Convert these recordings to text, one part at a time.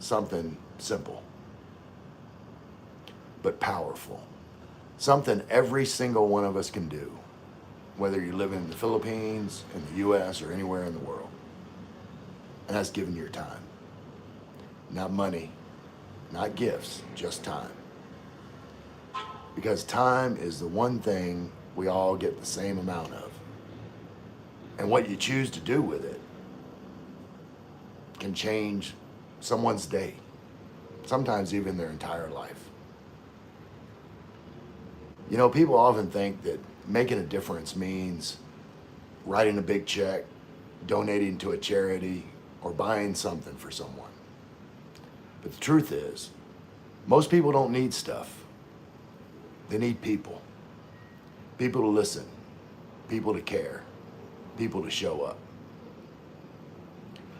something simple but powerful. Something every single one of us can do, whether you live in the Philippines, in the US, or anywhere in the world. And that's giving your time. Not money, not gifts, just time. Because time is the one thing we all get the same amount of. And what you choose to do with it can change someone's day, sometimes even their entire life. You know, people often think that making a difference means writing a big check, donating to a charity, or buying something for someone. But the truth is, most people don't need stuff. They need people. People to listen, people to care, people to show up.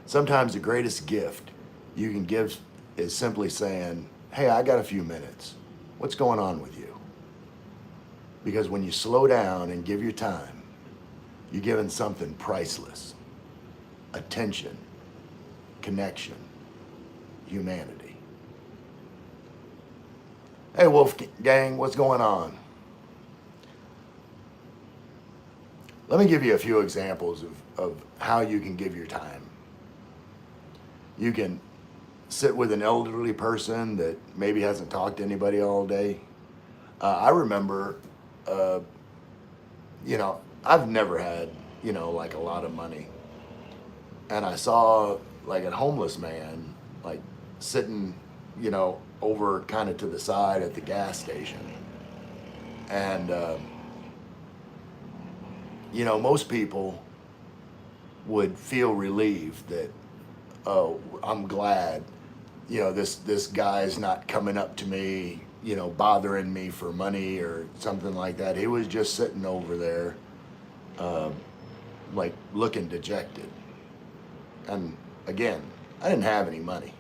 Sometimes the greatest gift you can give is simply saying, hey, I got a few minutes. What's going on with you? Because when you slow down and give your time, you're giving something priceless: attention, connection, humanity. Hey, Wolf Gang, what's going on? Let me give you a few examples of how you can give your time. You can sit with an elderly person that maybe hasn't talked to anybody all day. I remember, you know, I've never had, you know, like a lot of money. And I saw like a homeless man, like sitting, you know, over kind of to the side at the gas station. And, you know, most people would feel relieved that, oh, I'm glad, you know, this guy's not coming up to me, you know, bothering me for money or something like that. He was just sitting over there, like looking dejected. And again, I didn't have any money,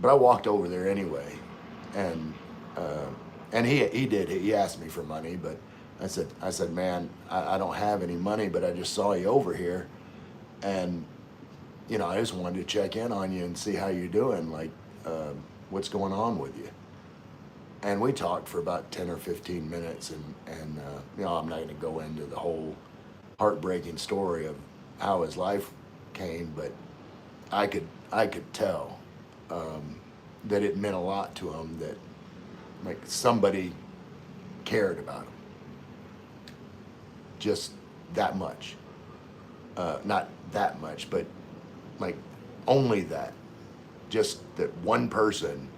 but I walked over there anyway. And he asked me for money, but I said, man, I don't have any money, but I just saw you over here, and you know, I just wanted to check in on you and see how you're doing, like, what's going on with you. And we talked for about 10 or 15 minutes, and you know, I'm not going to go into the whole heartbreaking story of how his life came, but I could tell that it meant a lot to him, that like somebody cared about him, just that much. Not that much, but like only that. Just that one person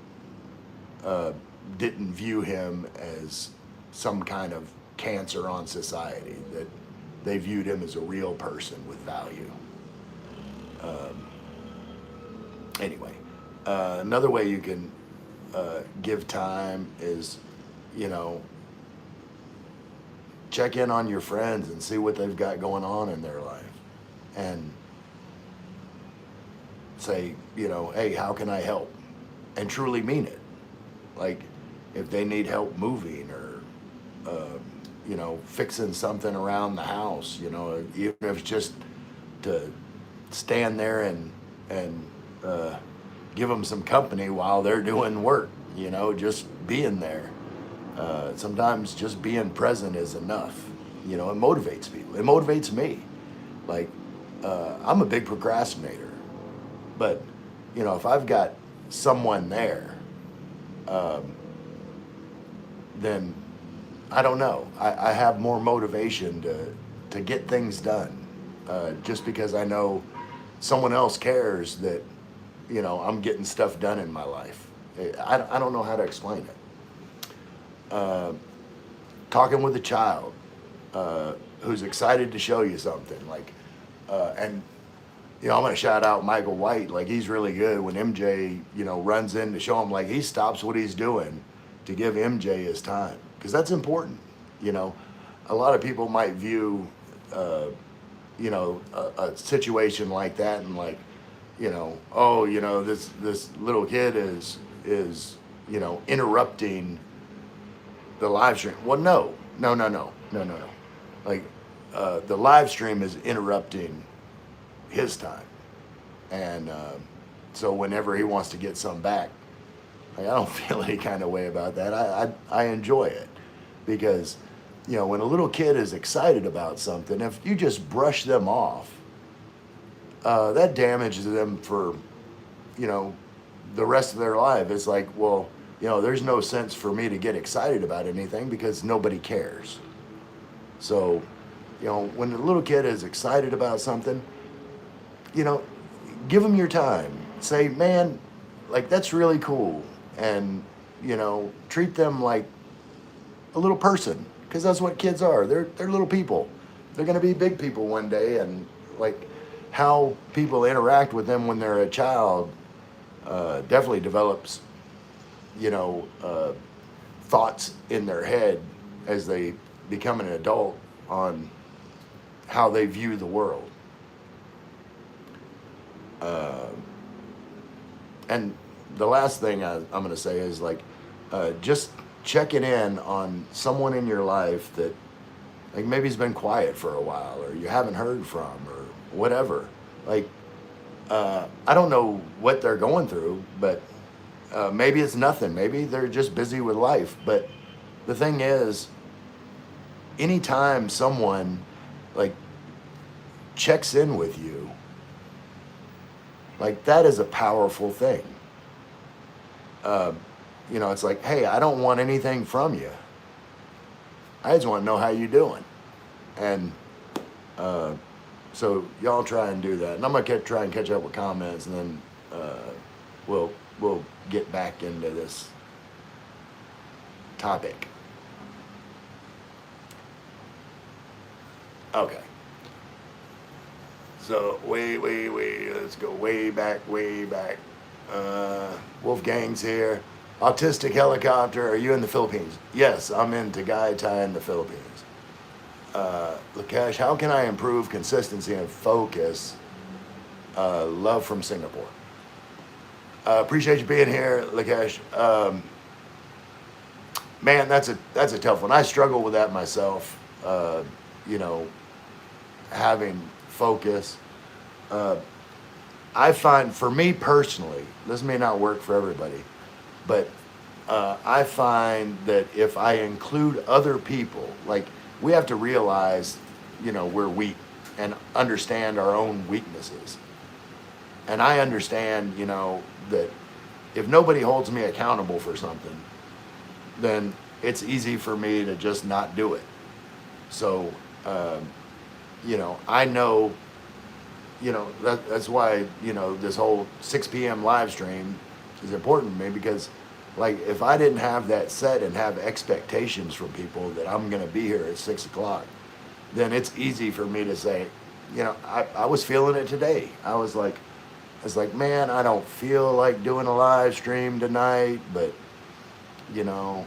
didn't view him as some kind of cancer on society, that they viewed him as a real person with value. Anyway, another way you can give time is, you know, check in on your friends and see what they've got going on in their life, and say, you know, hey, how can I help? And truly mean it. Like, if they need help moving, or you know, fixing something around the house, you know, even if it's just to stand there and give them some company while they're doing work, you know, just being there. Sometimes just being present is enough. You know, it motivates people. It motivates me. Like, I'm a big procrastinator, but you know, if I've got someone there, then I don't know. I have more motivation to get things done, just because I know someone else cares that, you know, I'm getting stuff done in my life. I don't know how to explain it. Talking with a child who's excited to show you something, like, and you know, I'm gonna shout out Michael White. Like, he's really good when MJ, you know, runs in to show him, like, he stops what he's doing to give MJ his time, because that's important. You know, a lot of people might view, you know, a situation like that and like, you know, oh, you know, this little kid is you know, interrupting the live stream. Well, no. Like, the live stream is interrupting his time, and So whenever he wants to get some back, like, I don't feel any kind of way about that. I enjoy it because, when a little kid is excited about something, if you just brush them off, that damages them for, you know, the rest of their life. It's like, well, there's no sense for me to get excited about anything because nobody cares. So, when a little kid is excited about something, you know, give them your time. Say, man, like, that's really cool. And, treat them like a little person because that's what kids are. They're little people. They're going to be big people one day. And, like, how people interact with them when they're a child definitely develops, thoughts in their head as they become an adult on how they view the world. And the last thing I'm going to say is, like, just checking in on someone in your life that, like, maybe has been quiet for a while or you haven't heard from or whatever. Like, I don't know what they're going through, but maybe it's nothing. Maybe they're just busy with life. But the thing is, anytime someone, like, checks in with you, like, that is a powerful thing. It's like, hey, I don't want anything from you. I just want to know how you doing. And so y'all try and do that. And I'm going to try and catch up with comments, and then we'll get back into this topic. Okay. So, let's go way back. Wolfgang's here. Autistic Helicopter, are you in the Philippines? Yes, I'm in Tagaytay in the Philippines. Lakesh, how can I improve consistency and focus? Love from Singapore. Appreciate you being here, Lakesh. Man, that's a tough one. I struggle with that myself. Having focus. I find, for me personally, this may not work for everybody, but I find that if I include other people, like, we have to realize, we're weak and understand our own weaknesses. And I understand, that if nobody holds me accountable for something, then it's easy for me to just not do it. So, I know, that's why, this whole 6 p.m. live stream is important to me because, like, if I didn't have that set and have expectations from people that I'm going to be here at 6 o'clock, then it's easy for me to say, I was feeling it today. I was like, man, I don't feel like doing a live stream tonight, but, I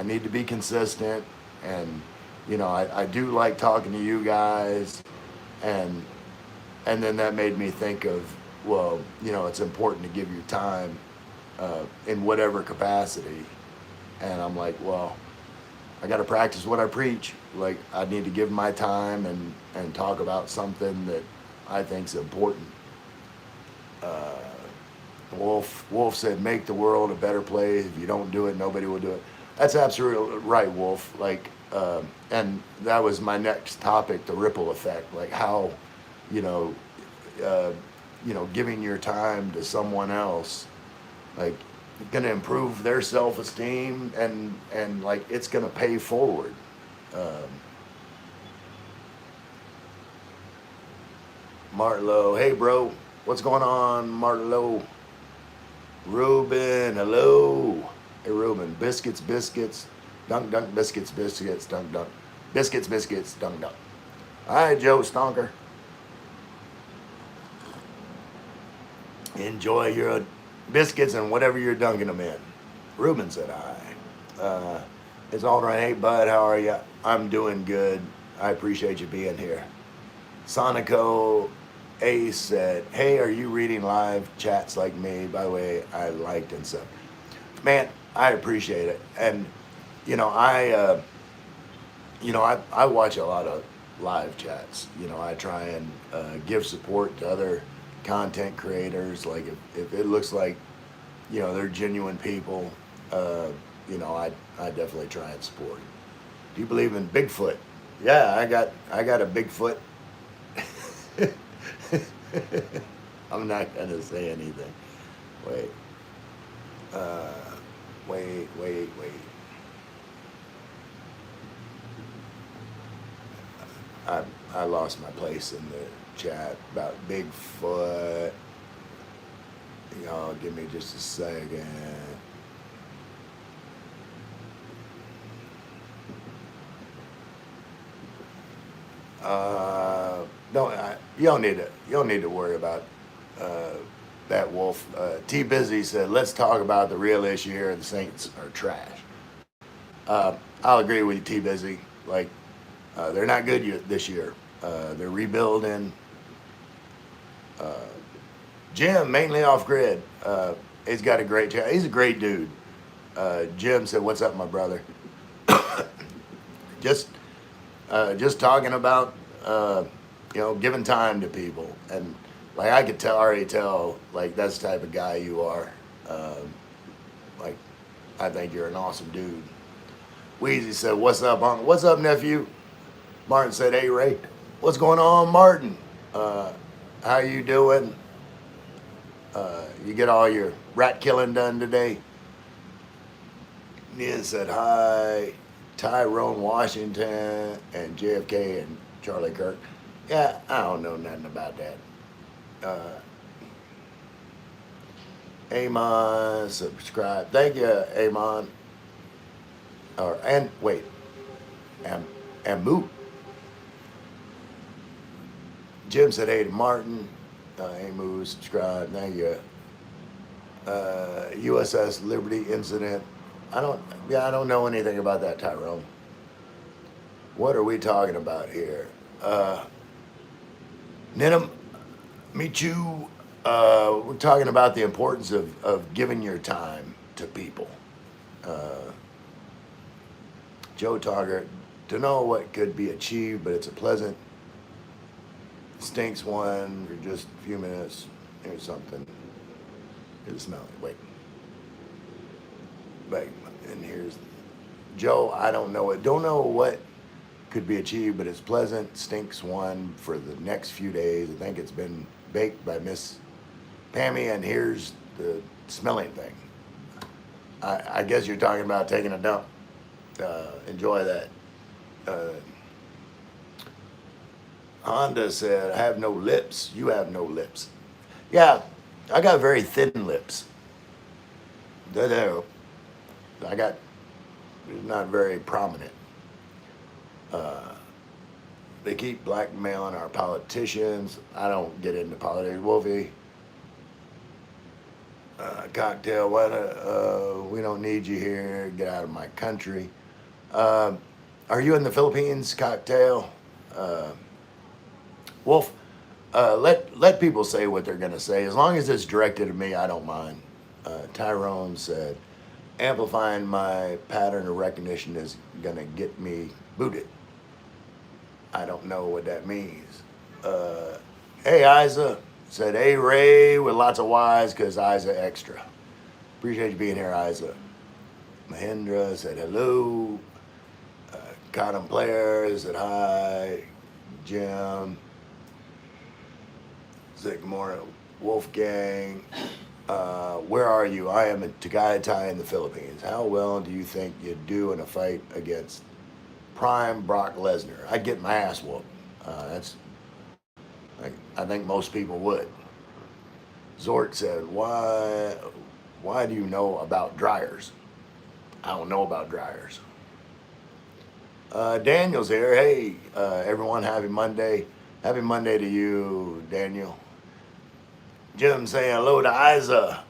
need to be consistent, and, I do like talking to you guys, and then that made me think of, well, it's important to give you time in whatever capacity. And I'm like, well, I got to practice what I preach. Like, I need to give my time and talk about something that I think's important. Wolf said, make the world a better place. If you don't do it, nobody will do it. That's absolutely right, Wolf. Like, and that was my next topic, the ripple effect. Like, how, giving your time to someone else, like, going to improve their self-esteem, and like, it's going to pay forward. Martlow, hey bro, what's going on, Martlow? Ruben, hello. Hey Ruben, biscuits, dunk, biscuits, dunk, biscuits, dunk. All right, Joe Stonker. Enjoy your biscuits and whatever you're dunking them in. Ruben said hi. It's all right. Hey, bud, how are you? I'm doing good. I appreciate you being here. Sonico Ace said, hey, are you reading live chats like me? By the way, I liked and stuff. Man, I appreciate it. And, I watch a lot of live chats. I try and give support to other content creators, like if it looks like, they're genuine people, uh, I definitely try and support. Do you believe in Bigfoot? Yeah, I got a Bigfoot. I'm not gonna say anything. Wait, uh, wait. I I lost my place in the chat about Bigfoot. Y'all give me just a second. Don't you don't need to worry about uh, that Wolf. T Busy said, "Let's talk about the real issue here. The Saints are trash." I'll agree with you, T Busy. Like they're not good this year. They're rebuilding. Uh, Jim, mainly off grid. He's got a great. He's a great dude. Jim said, "What's up, my brother?" Just just talking about giving time to people, and like I could already tell, like that's the type of guy you are. Um, like I think you're an awesome dude. Wheezy said, "What's up, Uncle? What's up, nephew?" Martin said, "Hey, Ray, what's going on, Martin? Uh, how you doing? You get all your rat killing done today?" Nia said, "Hi, Tyrone Washington and JFK and Charlie Kirk." Yeah, I don't know nothing about that. Uh, Amon, subscribe. Thank you, Amon. And wait, Am, Amu. Jim said, "Hey to Martin." Amu, subscribe. Thank you. USS Liberty incident. I don't know anything about that, Tyrone. What are we talking about here? Ninam, Michu, we're talking about the importance of giving your time to people. Uh, Joe Togger, to know what could be achieved, but it's a pleasant, stinks one for just a few minutes. Here's something. Here's the smell. Wait, and here's Joe. I don't know it. Don't know what could be achieved, but it's pleasant. Stinks one for the next few days. I think it's been baked by Miss Pammy, and here's the smelling thing. I guess you're talking about taking a dump. Enjoy that. Uh, Honda said, "I have no lips. You have no lips." Yeah, I got very thin lips. They're there. I got not very prominent. Uh, they keep blackmailing our politicians. I don't get into politics. Wolfie, cocktail. What? We don't need you here. Get out of my country. Uh, are you in the Philippines, cocktail? Uh, Wolf, let people say what they're gonna say. As long as it's directed at me, I don't mind. Tyrone said, "Amplifying my pattern of recognition is gonna get me booted." I don't know what that means. Uh, hey, Isa said, "Hey, Ray," with lots of Y's because Isa extra. Appreciate you being here, Isa. Mahendra said, "Hello." Cotton Player said, "Hi." Jim said, "Good morning." Wolfgang, where are you? I am in Tagaytay in the Philippines. How well do you think you'd do in a fight against Prime Brock Lesnar? I'd get my ass whooped. That's I think most people would. Zort said, Why do you know about dryers?" I don't know about dryers. Daniel's here. Hey, everyone, happy Monday. Happy Monday to you, Daniel. Jim saying hello to Isa.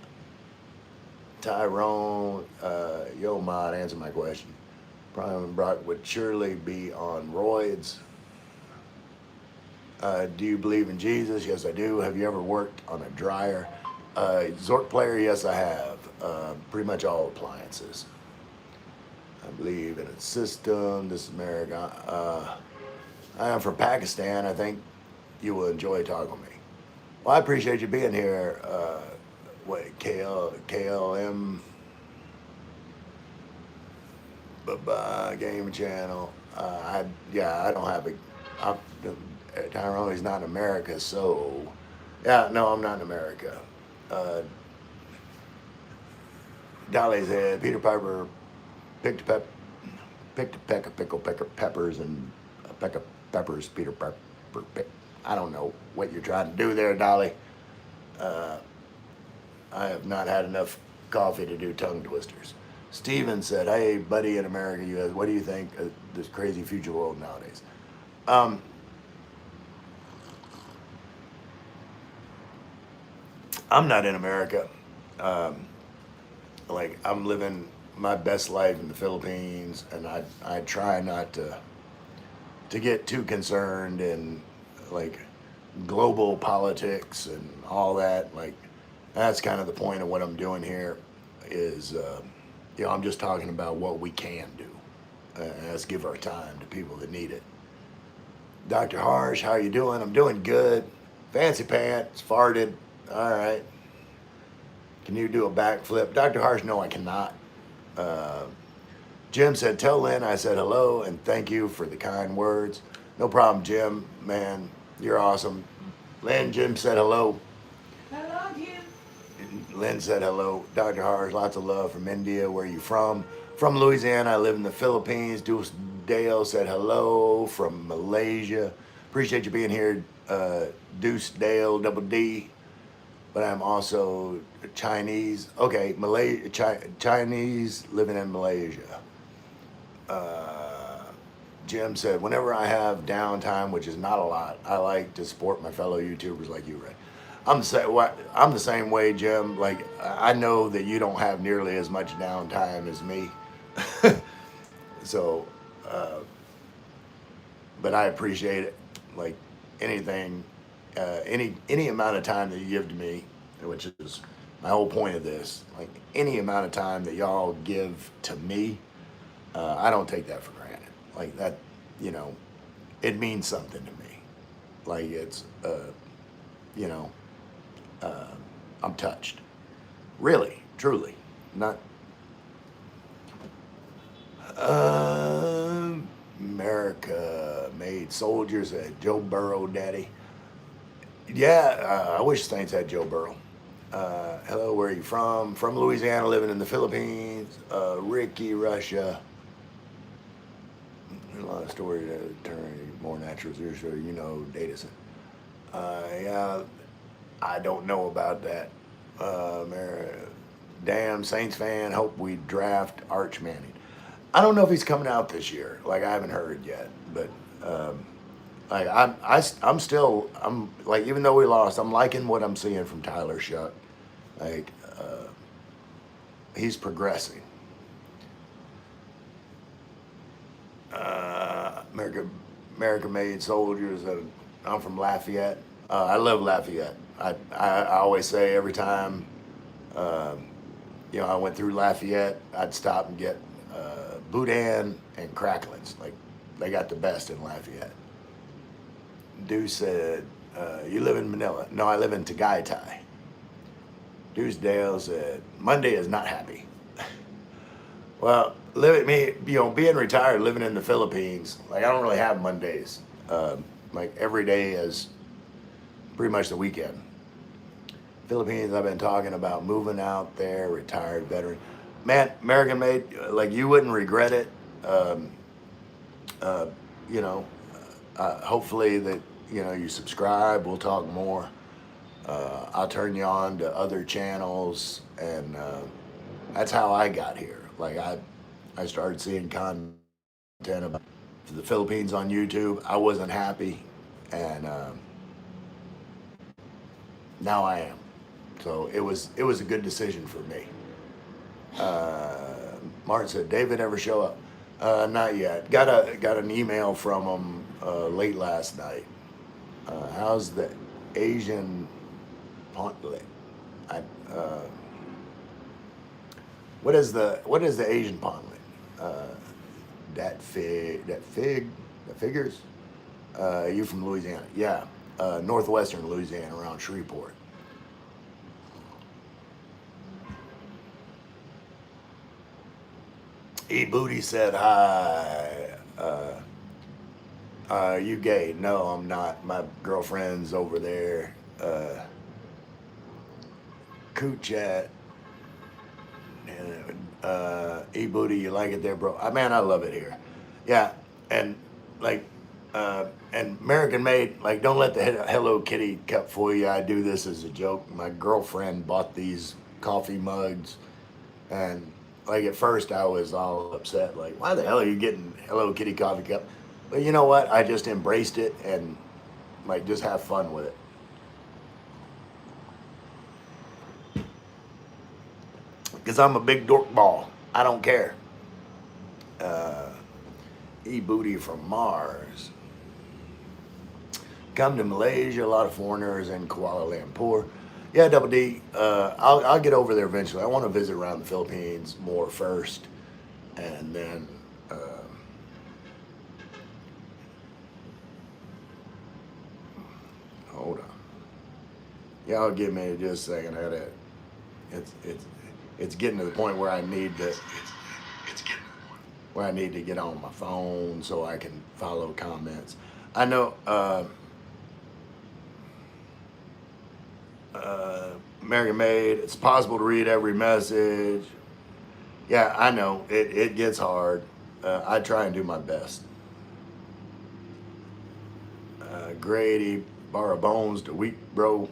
Tyrone, yo, mod, answer my question. Prime and Brock would surely be on roids. Do you believe in Jesus? Yes, I do. Have you ever worked on a dryer? Zork player, yes, I have. Pretty much all appliances. I believe in a system. This is America. I am from Pakistan. I think you will enjoy talking to me. Well, I appreciate you being here. Wait, KLM Game Channel. I don't have a. I, Tyrone is not in America, so yeah, no, I'm not in America. Uh, Dolly said Peter Piper picked a picked a peck of pecker peppers and a peck of peppers. Peter Piper picked. I don't know what you're trying to do there, Dolly. Uh, I have not had enough coffee to do tongue twisters. Steven said, "Hey, buddy in America, U.S., what do you think of this crazy future world nowadays?" Um, I'm not in America. Um, like I'm living my best life in the Philippines, and I try not to get too concerned in like global politics and all that. Like that's kind of the point of what I'm doing here. Is I'm just talking about what we can do. Let's give our time to people that need it. Dr. Harsh, how you doing? I'm doing good. Fancy pants, farted. All right. Can you do a backflip? Dr. Harsh, no, I cannot. Uh, Jim said, tell Lynn I said hello and thank you for the kind words. No problem, Jim. Man, you're awesome. Lynn, Jim said hello. Hello, Jim. Lynn said hello. Dr. Harsh, lots of love from India. Where are you from? From Louisiana. I live in the Philippines. Deuce Dale said hello from Malaysia. Appreciate you being here, Deuce Dale, double D. But I'm also Chinese. Okay, Chinese living in Malaysia. Uh, Jim said, whenever I have downtime, which is not a lot, I like to support my fellow YouTubers like you, Ray. I'm the same way, Jim. Like I know that you don't have nearly as much downtime as me, so uh, but I appreciate it. Like anything, any amount of time that you give to me, which is my whole point of this. Like any amount of time that y'all give to me, I don't take that for granted. Like that, you know, it means something to me. Like it's, you know, uh, I'm touched. Really, truly, not. Uh, America made soldiers. Joe Burrow, daddy. Yeah, I wish Saints had Joe Burrow. Hello, where are you from? From Louisiana, living in the Philippines. Ricky, Russia. A lot of story to turn more natural, so you know, data center. Yeah, I don't know about that. Damn Saints fan. Hope we draft Arch Manning. I don't know if he's coming out this year. Like I haven't heard yet, but like I'm still I'm like even though we lost, I'm liking what I'm seeing from Tyler Shuck. Like he's progressing. America, America made soldiers. I'm from Lafayette. I love Lafayette. I always say every time, um, I went through Lafayette, I'd stop and get boudin and cracklings. Like they got the best in Lafayette. Deuce said, "You live in Manila?" No, I live in Tagaytay. Deuce Dale said, "Monday is not happy." Well, being retired, living in the Philippines, like I don't really have Mondays. Like every day is pretty much the weekend. Philippines, I've been talking about moving out there, retired veteran. Man, American made, like you wouldn't regret it. Um, uh, you know, hopefully that, you subscribe, we'll talk more. I'll turn you on to other channels, and that's how I got here. Like I started seeing content about the Philippines on YouTube. I wasn't happy, and now I am. So it was a good decision for me. Martin said, "David ever show up?" Not yet. Got an email from him late last night. How's the Asian pantlet? I, uh, what is the Asian pantlet? Uh, that figures. You from Louisiana? Yeah. northwestern Louisiana around Shreveport. E Booty said hi. You gay? No, I'm not. My girlfriend's over there. Coot chat. E Booty, you like it there, bro? Man, I love it here. Yeah, and like, and American Made, like, don't let the Hello Kitty cup fool you. I do this as a joke. My girlfriend bought these coffee mugs, and like at first I was all upset, like, why the hell are you getting Hello Kitty coffee cup? But you know what? I just embraced it and like just have fun with it. Because I'm a big dork ball. I don't care. E Booty from Mars. Come to Malaysia, a lot of foreigners in Kuala Lumpur. Yeah, Double D. I'll get over there eventually. I want to visit around the Philippines more first, and then hold on. Y'all give me just a second. I gotta. It's getting to the point where I need to. It's getting to the point where I need to get on my phone so I can follow comments. I know. American Made, it's possible to read every message. Yeah, I know. It gets hard. I try and do my best. Grady, borrow bones to weak, bro.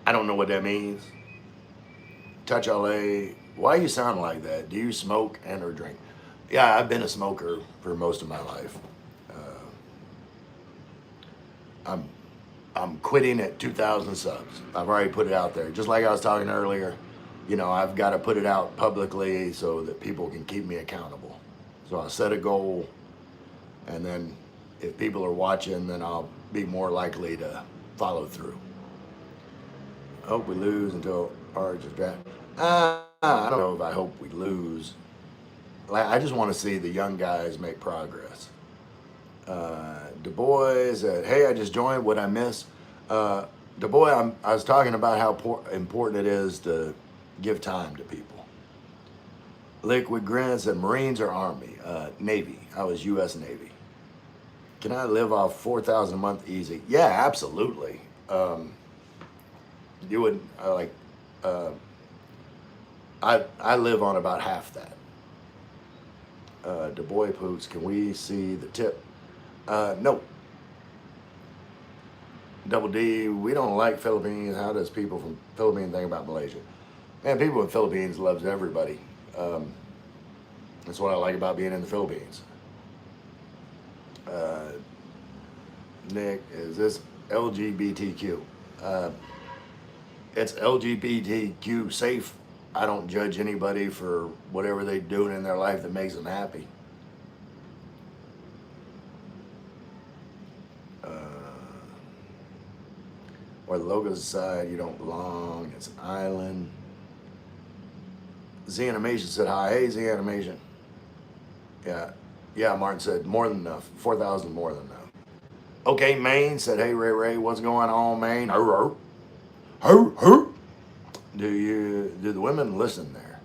I don't know what that means. Touch LA. Why you sound like that? Do you smoke and or drink? Yeah, I've been a smoker for most of my life. I'm quitting at 2,000 subs. I've already put it out there. Just like I was talking earlier, you know, I've got to put it out publicly so that people can keep me accountable. So I set a goal, and then if people are watching, then I'll be more likely to follow through. I hope we lose until Orange is draft. I don't know if I hope we lose. Like, I just want to see the young guys make progress. Du Bois said, hey, I just joined. What I miss? Du Bois, I was talking about how important it is to give time to people. Liquid Grin said, Marines or Army? Navy. I was U.S. Navy. Can I live off $4,000 a month easy? Yeah, absolutely. You would I live on about half that. Du Bois Poots, can we see the tip? No. Double D, we don't like Philippines. How does people from Philippines think about Malaysia? Man, people in Philippines loves everybody. That's what I like about being in the Philippines. Nick, is this LGBTQ? It's LGBTQ safe. I don't judge anybody for whatever they're doing in their life that makes them happy. Or the logo's side, you don't belong. It's an island. Z Animation said hi. Hey, Z Animation. Yeah, Martin said more than enough. 4,000 more than enough. Okay, Maine said, hey, Ray, what's going on, Maine? Ho. Do the women listen there?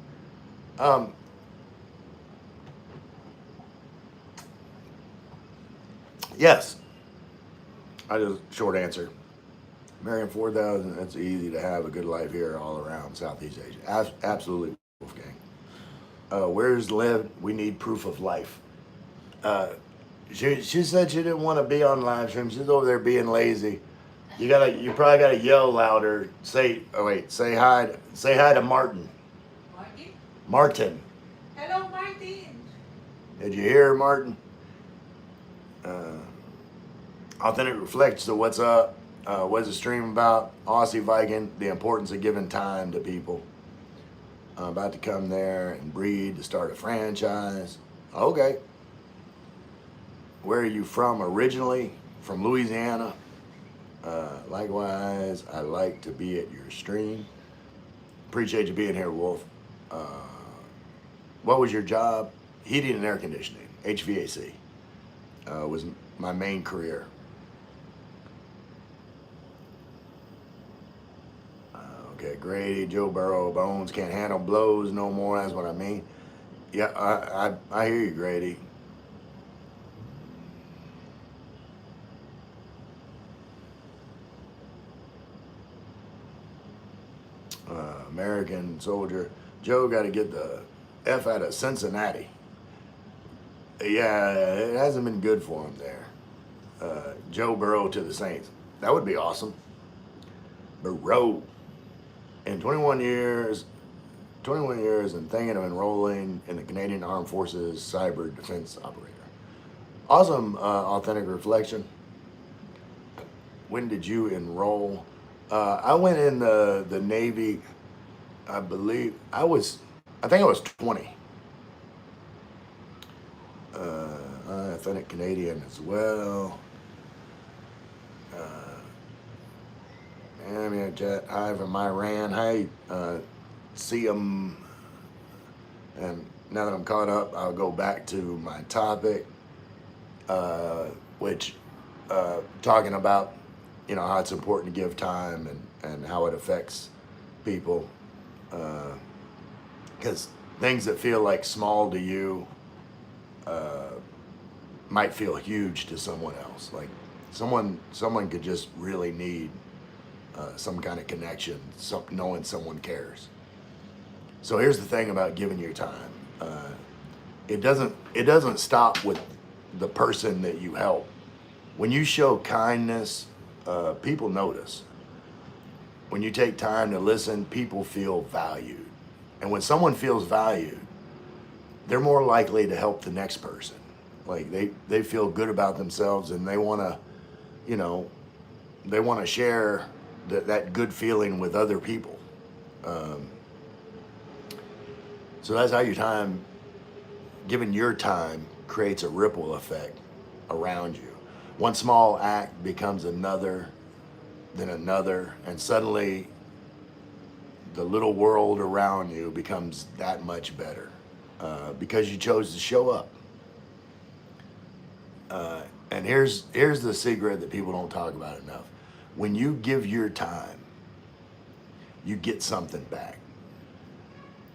Yes. Short answer. Marion 4,000, it's easy to have a good life here all around Southeast Asia. Absolutely, Wolfgang. Where's Liv? We need proof of life. She said she didn't want to be on live stream. She's over there being lazy. You probably gotta yell louder. Say hi to Martin. Martin? Martin. Hello, Martin. Did you hear Martin? Authentic Reflects, so what's up? What's the stream about? Aussie Viking, the importance of giving time to people. I'm about to come there and breed to start a franchise. Okay. Where are you from originally? From Louisiana. Likewise, I like to be at your stream. Appreciate you being here, Wolf. What was your job? Heating and air conditioning, HVAC, was my main career. Okay, Grady, Joe Burrow, Bones can't handle blows no more. That's what I mean. Yeah, I hear you, Grady. American soldier. Joe got to get the F out of Cincinnati. Yeah, it hasn't been good for him there. Joe Burrow to the Saints. That would be awesome. Burrow. In 21 years and thinking of enrolling in the Canadian Armed Forces Cyber Defense Operator. Awesome, authentic reflection. When did you enroll? I went in the Navy. I believe I think I was 20. Authentic Canadian as well. Ambient Jet, hi from Iran. Hi, see them. And now that I'm caught up, I'll go back to my topic, which talking about how it's important to give time and how it affects people, because things that feel like small to you might feel huge to someone else. Like someone could just really need some kind of connection, knowing someone cares. So here's the thing about giving your time. It doesn't stop with the person that you help. When you show kindness, people notice. When you take time to listen, people feel valued. And when someone feels valued, they're more likely to help the next person. Like they feel good about themselves, and they want to share that good feeling with other people. So that's how giving your time creates a ripple effect around you. One small act becomes another, then another, and suddenly the little world around you becomes that much better because you chose to show up. And here's the secret that people don't talk about enough. When you give your time, you get something back.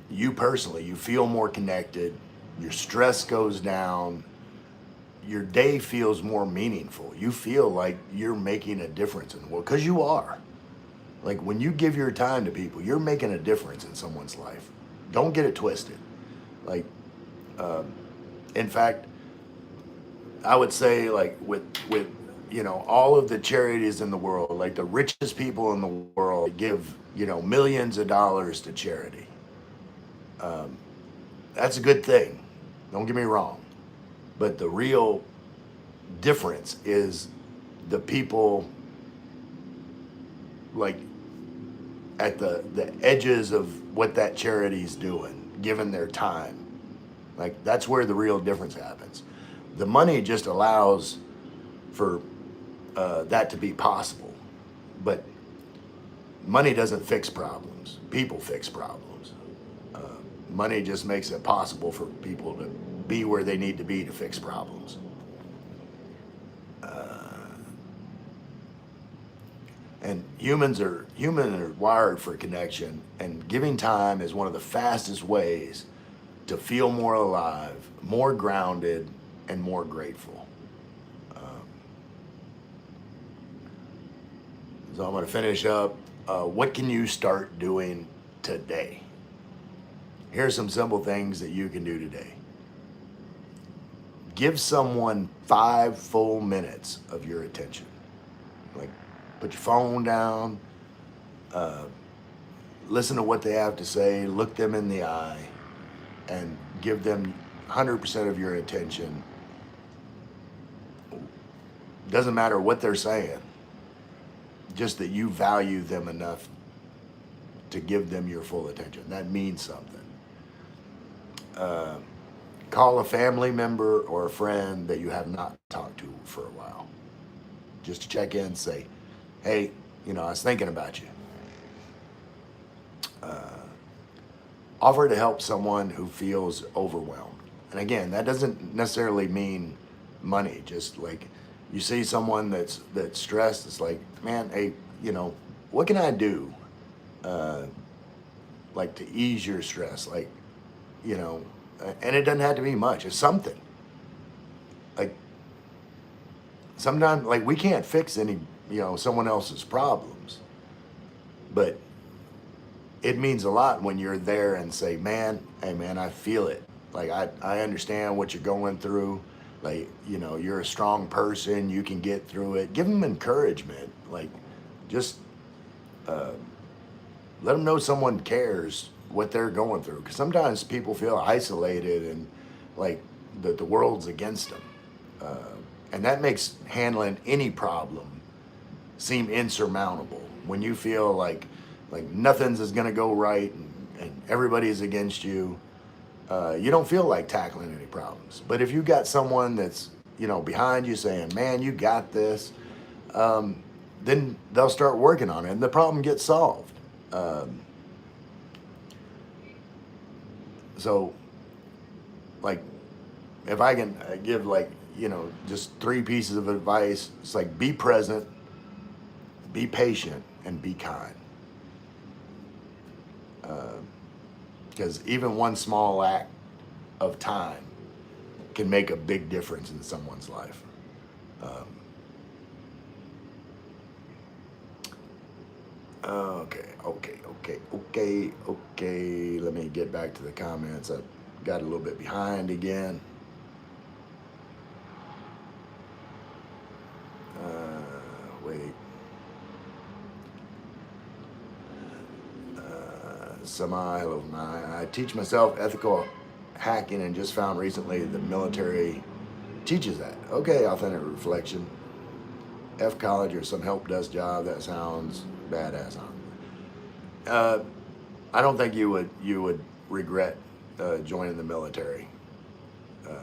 You personally, you feel more connected, your stress goes down, your day feels more meaningful. You feel like you're making a difference in the world, because you are. Like when you give your time to people, you're making a difference in someone's life. Don't get it twisted. Like, in fact, I would say like with all of the charities in the world, like the richest people in the world give millions of dollars to charity. That's a good thing. Don't get me wrong. But the real difference is the people like at the edges of what that charity's doing, giving their time. Like that's where the real difference happens. The money just allows for that to be possible. But money doesn't fix problems. People fix problems. Money just makes it possible for people to be where they need to be to fix problems. And humans are wired for connection, and giving time is one of the fastest ways to feel more alive, more grounded, and more grateful. So I'm going to finish up. What can you start doing today? Here's some simple things that you can do today. Give someone 5 full minutes of your attention. Like, put your phone down, listen to what they have to say, look them in the eye, and give them 100% of your attention. Doesn't matter what they're saying, just that you value them enough to give them your full attention. That means something. Call a family member or a friend that you have not talked to for a while. Just to check in and say, hey, I was thinking about you. Offer to help someone who feels overwhelmed. And again, that doesn't necessarily mean money. Just like you see someone that's stressed, it's like, man, hey, what can I do uh, like to ease your stress, like, you know, and it doesn't have to be much. It's something. Like sometimes, like we can't fix any, someone else's problems, but it means a lot when you're there and say, man, hey man, I feel it. Like I understand what you're going through. Like, you're a strong person. You can get through it. Give them encouragement. Like, just uh, let them know someone cares what they're going through. Because sometimes people feel isolated and like the world's against them. Uh, and that makes handling any problem seem insurmountable. When you feel like nothing's is gonna go right and everybody is against you, you don't feel like tackling any problems. But if you got someone that's behind you saying, "Man, you got this," then they'll start working on it, and the problem gets solved. Um, so, like, if I can give just three pieces of advice, it's like be present, be patient, and be kind. Because even one small act of time can make a big difference in someone's life. Um, okay. Let me get back to the comments. I got a little bit behind again. Wait. Hello. I teach myself ethical hacking and just found recently the military teaches that. Okay, authentic reflection. F college or some help desk job. That sounds badass. Uh, I don't think you would regret joining the military. Uh,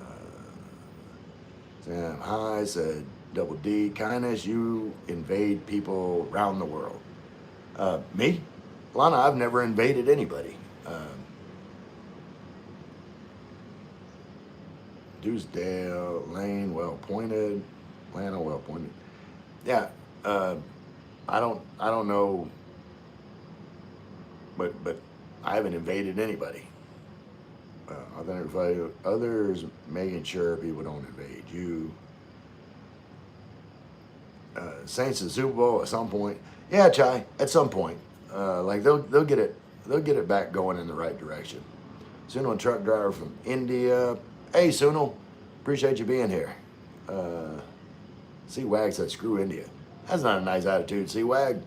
Sam, hi, said Double D. Kindness, you invade people around the world. Me? Lana, I've never invaded anybody. Deucedale, Lane, well pointed. Lana, well pointed. Yeah, I don't know, but I haven't invaded anybody. Others making sure people don't invade you. Saints in Super Bowl at some point. Yeah, Chai, at some point. Like they'll get it back going in the right direction. Sunil, truck driver from India. Hey Sunil, appreciate you being here. C-Wag said screw India. That's not a nice attitude, C-Wag.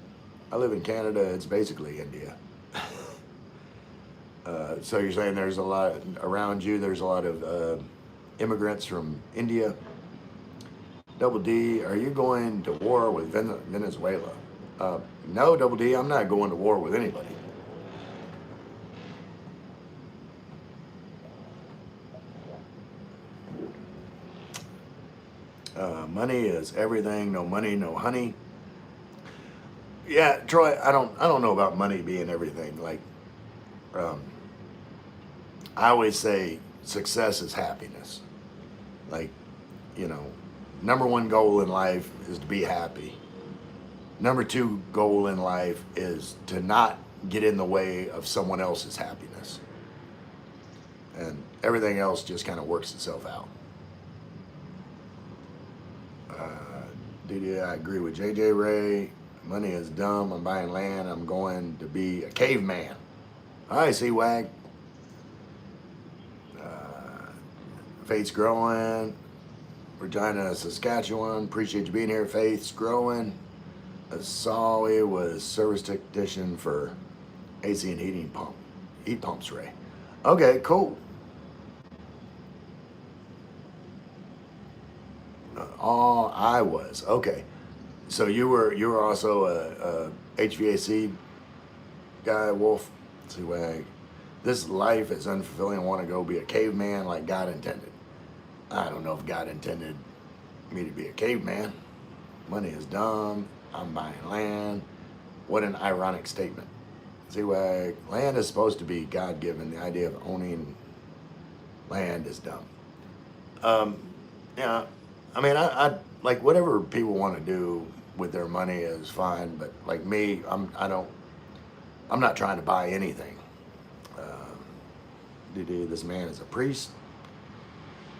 I live in Canada, it's basically India. So you're saying there's a lot around you, there's a lot of immigrants from India. Double D, are you going to war with Venezuela? No, Double D, I'm not going to war with anybody. Money is everything. No money, no honey. Yeah, Troy, I don't know about money being everything. Like, I always say success is happiness. Like, number one goal in life is to be happy. Number two goal in life is to not get in the way of someone else's happiness. And everything else just kind of works itself out. I agree with JJ Ray. Money is dumb. I'm buying land. I'm going to be a caveman. All right, C-Wag. Faith's growing. Regina, Saskatchewan. Appreciate you being here. Faith's growing. Asawi was service technician for AC and heat pumps, Ray. Okay, cool. I was okay. So you were also a HVAC guy, Wolf. See why this life is unfulfilling. I want to go be a caveman like God intended. I don't know if God intended me to be a caveman. Money is dumb. I'm buying land. What an ironic statement. See why land is supposed to be God-given. The idea of owning land is dumb. Yeah. I mean, I like whatever people want to do with their money is fine, but like me, I'm not trying to buy anything. This man is a priest.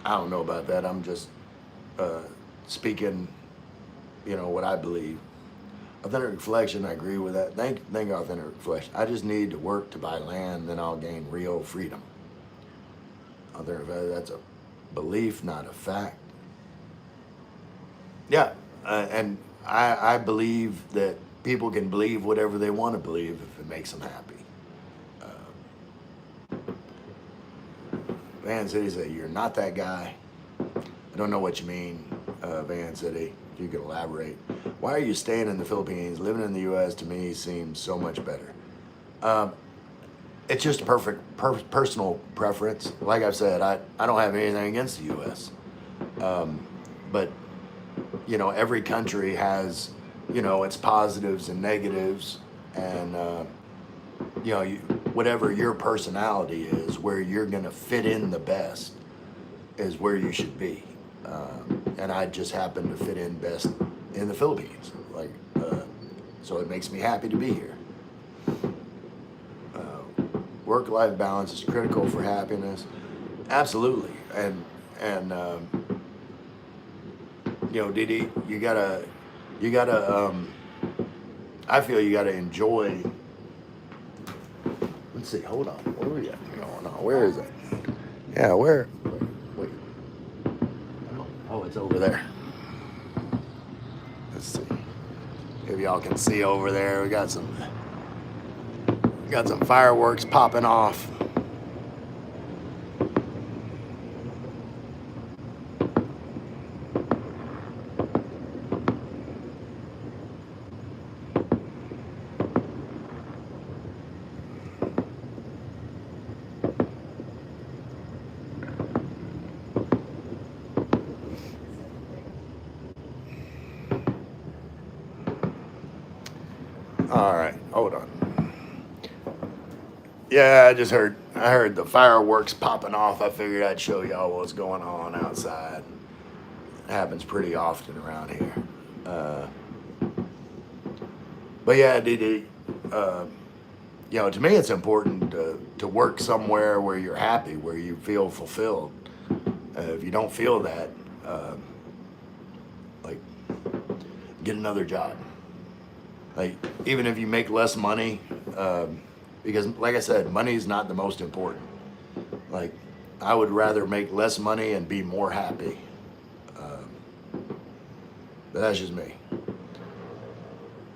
I don't know about that. I'm just speaking, what I believe. Authentic reflection, I agree with that. Thank authentic reflection. I just need to work to buy land, then I'll gain real freedom. That's a belief, not a fact. Yeah, and I believe that people can believe whatever they want to believe if it makes them happy. Van City said, "You're not that guy." I don't know what you mean, Van City. If you could elaborate. Why are you staying in the Philippines? Living in the U.S. to me seems so much better. It's just a personal preference. Like I've said, I don't have anything against the U.S. But every country has its positives and negatives, and whatever your personality is, where you're gonna fit in the best, is where you should be. And I just happen to fit in best in the Philippines. So it makes me happy to be here. Work-life balance is critical for happiness. Absolutely, and Didi, you gotta. I feel you gotta enjoy. Let's see. Hold on. Where are we at? Going on? Where is it? Yeah, where? Wait. Oh, it's over there. Let's see. Maybe y'all can see over there. We got some fireworks popping off. All right, hold on. Yeah, I heard the fireworks popping off. I figured I'd show y'all what's going on outside. It happens pretty often around here. But yeah, Didi, to me it's important to work somewhere where you're happy, where you feel fulfilled. If you don't feel that, get another job. Even if you make less money, because like I said, money is not the most important. I would rather make less money and be more happy. But that's just me.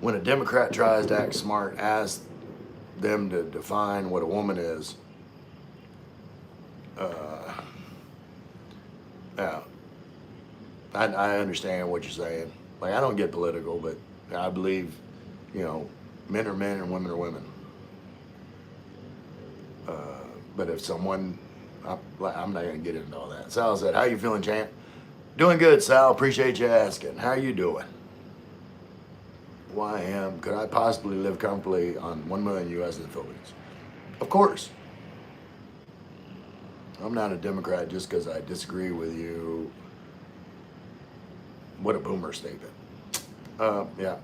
When a Democrat tries to act smart, ask them to define what a woman is. Yeah, I understand what you're saying. I don't get political, but I believe, men are men and women are women. But if someone, I'm not gonna get into all that. Sal said, "How you feeling, champ?" Doing good, Sal. Appreciate you asking. How you doing? Could I possibly live comfortably on 1 million U.S. in the Philippines? Of course. I'm not a Democrat just because I disagree with you. What a boomer statement. Yeah.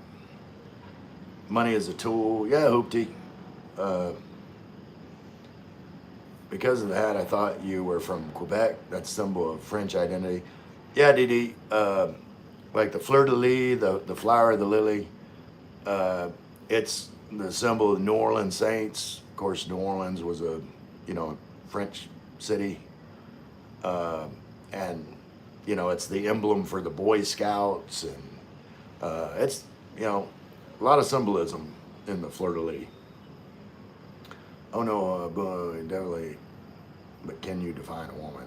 Money is a tool. Yeah, Hoopty. Because of that, I thought you were from Quebec. That's a symbol of French identity. Yeah, Didi. Like the fleur-de-lis, the flower of the lily. It's the symbol of New Orleans Saints. Of course, New Orleans was a, French city. And, it's the emblem for the Boy Scouts. And it's, a lot of symbolism in the fleur-de-lis. Oh no, definitely. But can you define a woman?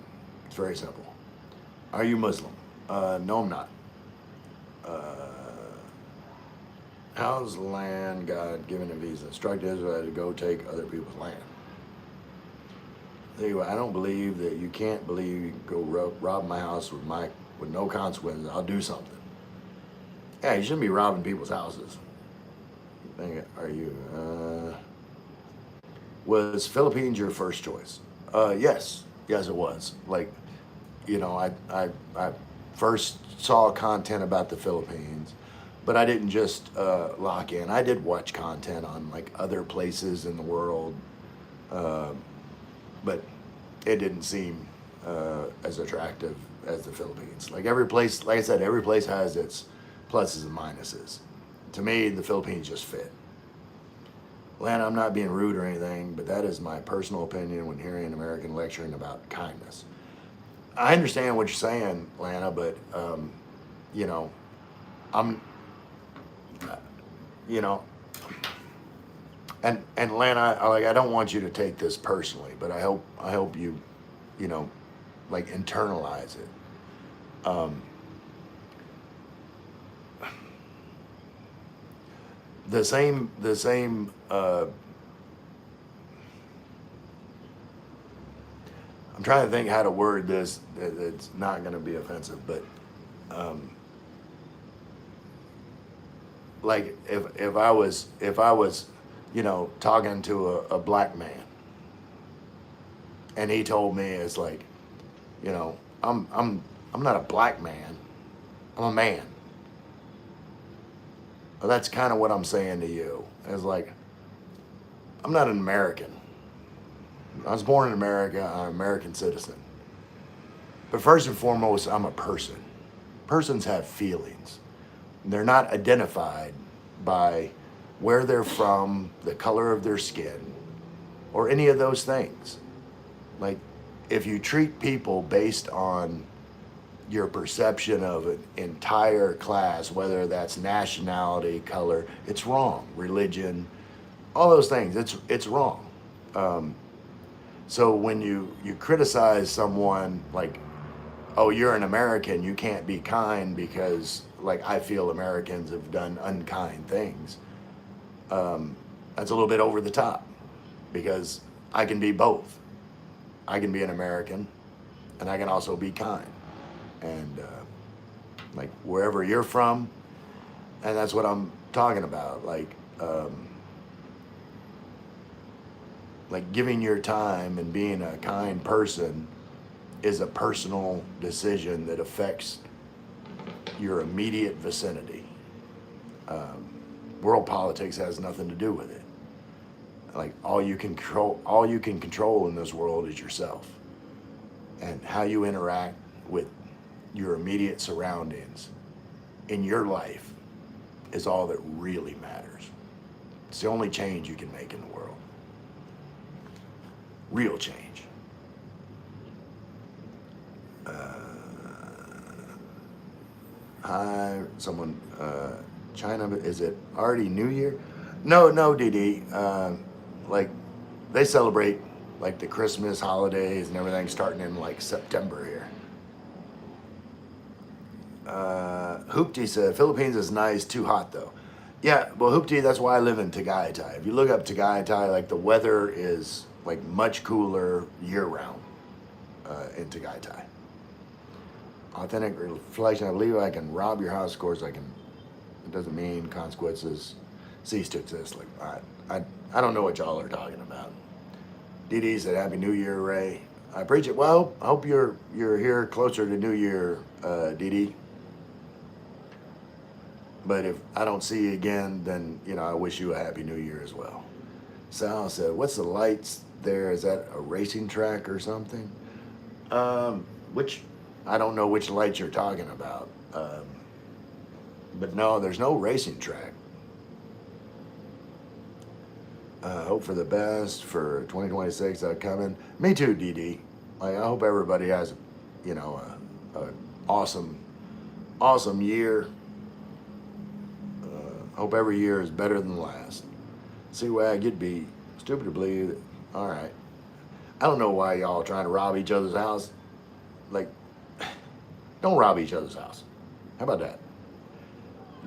It's very simple. Are you Muslim? No, I'm not. How's land God given a visa? Instruct Israel to go take other people's land. Anyway, I don't believe that you can't believe you can go rob my house with no consequences. I'll do something. Yeah, you shouldn't be robbing people's houses. Are you? Was Philippines your first choice? Yes, it was. I first saw content about the Philippines. but I didn't just lock in. I did watch content on like other places in the world, uh, but it didn't seem as attractive as the Philippines. Like every place, like I said, every place has its pluses and minuses. To me, the Philippines just fit. Lana, I'm not being rude or anything, but that is my personal opinion when hearing an American lecturing about kindness. I understand what you're saying, Lana, but you know, I'm, you know, and Lana, I don't want you to take this personally, but I hope you, you know, like internalize it. Um, the same. I'm trying to think how to word this that it's not going to be offensive, but um, like if I was, you know, talking to a black man, and he told me it's like, you know, I'm not a black man, I'm a man. Well, that's kind of what I'm saying to you. It's like I'm not an American. I was born in America. I'm an American citizen. But first and foremost, I'm a person. Persons have feelings. They're not identified by where they're from, the color of their skin, or any of those things. Like, if you treat people based on your perception of an entire class, whether that's nationality, color, it's wrong. Religion, all those things, it's wrong. Um, so when you criticize someone like, oh, you're an American, you can't be kind because like I feel Americans have done unkind things. That's a little bit over the top because I can be both. I can be an American, and I can also be kind. And like wherever you're from, and that's what I'm talking about. Like giving your time and being a kind person is a personal decision that affects your immediate vicinity. World politics has nothing to do with it. Like all you can control in this world is yourself, and how you interact with your immediate surroundings in your life is all that really matters. It's the only change you can make in the world. Real change. Hi, someone, China, is it already New Year? No, Dee. Like, they celebrate like the Christmas holidays and everything starting in like September here. Hoopty said, Philippines is nice, too hot though. Yeah, well, Hoopty, that's why I live in Tagaytay. If you look up Tagaytay, like the weather is like much cooler year round in Tagaytay. Authentic reflection, I believe I can rob your house, of course I can. It doesn't mean consequences cease to exist. Like, I don't know what y'all are talking about. Dee Dee said, Happy New Year, Ray. I preach it. Well, I hope you're here closer to New Year, Dee Dee. But if I don't see you again, then, you know, I wish you a Happy New Year as well. Sal said, what's the lights there? Is that a racing track or something? Which, I don't know which lights you're talking about. But no, there's no racing track. Hope for the best for 2026 coming. Me too, Dee Dee. Like, I hope everybody has, you know, a awesome year. Hope every year is better than the last. See, Wag, you'd be stupid to believe that. All right. I don't know why y'all trying to rob each other's house. Like, don't rob each other's house. How about that?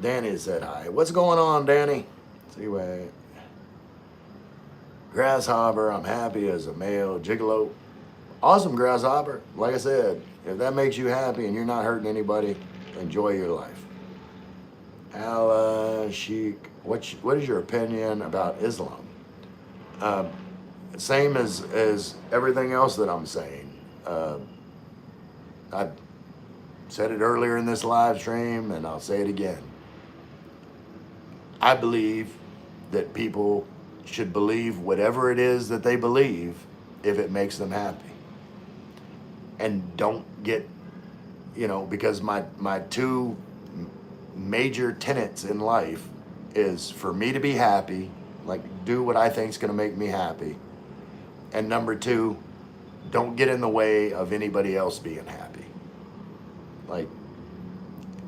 Danny said hi. What's going on, Danny? See, Wag. Grasshopper, I'm happy as a male gigolo. Awesome, Grasshopper. Like I said, if that makes you happy and you're not hurting anybody, enjoy your life. Al Sheikh, what is your opinion about Islam? Same as everything else that I'm saying. I said it earlier in this live stream, and I'll say it again. I believe that people should believe whatever it is that they believe if it makes them happy. And don't get, because my two major tenets in life is for me to be happy, like do what I think is going to make me happy. And number two, don't get in the way of anybody else being happy. Like,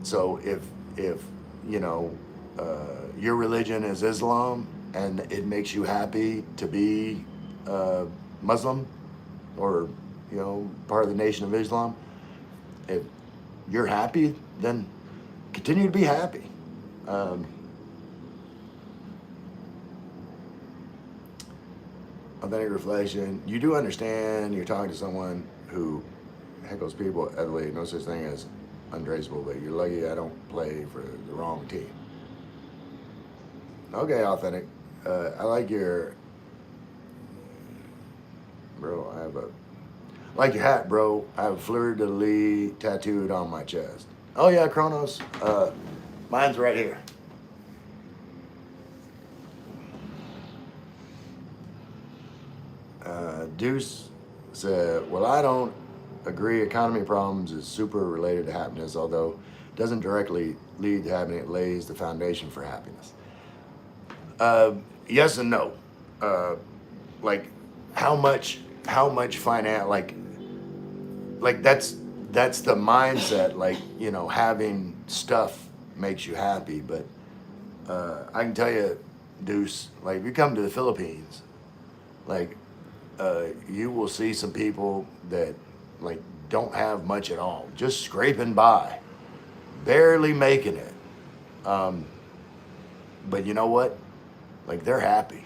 so if your religion is Islam and it makes you happy to be Muslim or part of the Nation of Islam, if you're happy, then continue to be happy. Authentic reflection. You do understand you're talking to someone who heckles people. Evidently, no such thing as untraceable, but you're lucky I don't play for the wrong team. Okay, authentic. I like your bro. I like your hat, bro. I have a fleur de lis tattooed on my chest. Oh yeah, Kronos. Mine's right here. Deuce said, well, I don't agree economy problems is super related to happiness, although it doesn't directly lead to happiness, it lays the foundation for happiness. Yes and no. Like how much finance, like that's the mindset, like, having stuff makes you happy. But I can tell you, Deuce, like if you come to the Philippines, like you will see some people that like don't have much at all, just scraping by, barely making it. But you know what? Like they're happy.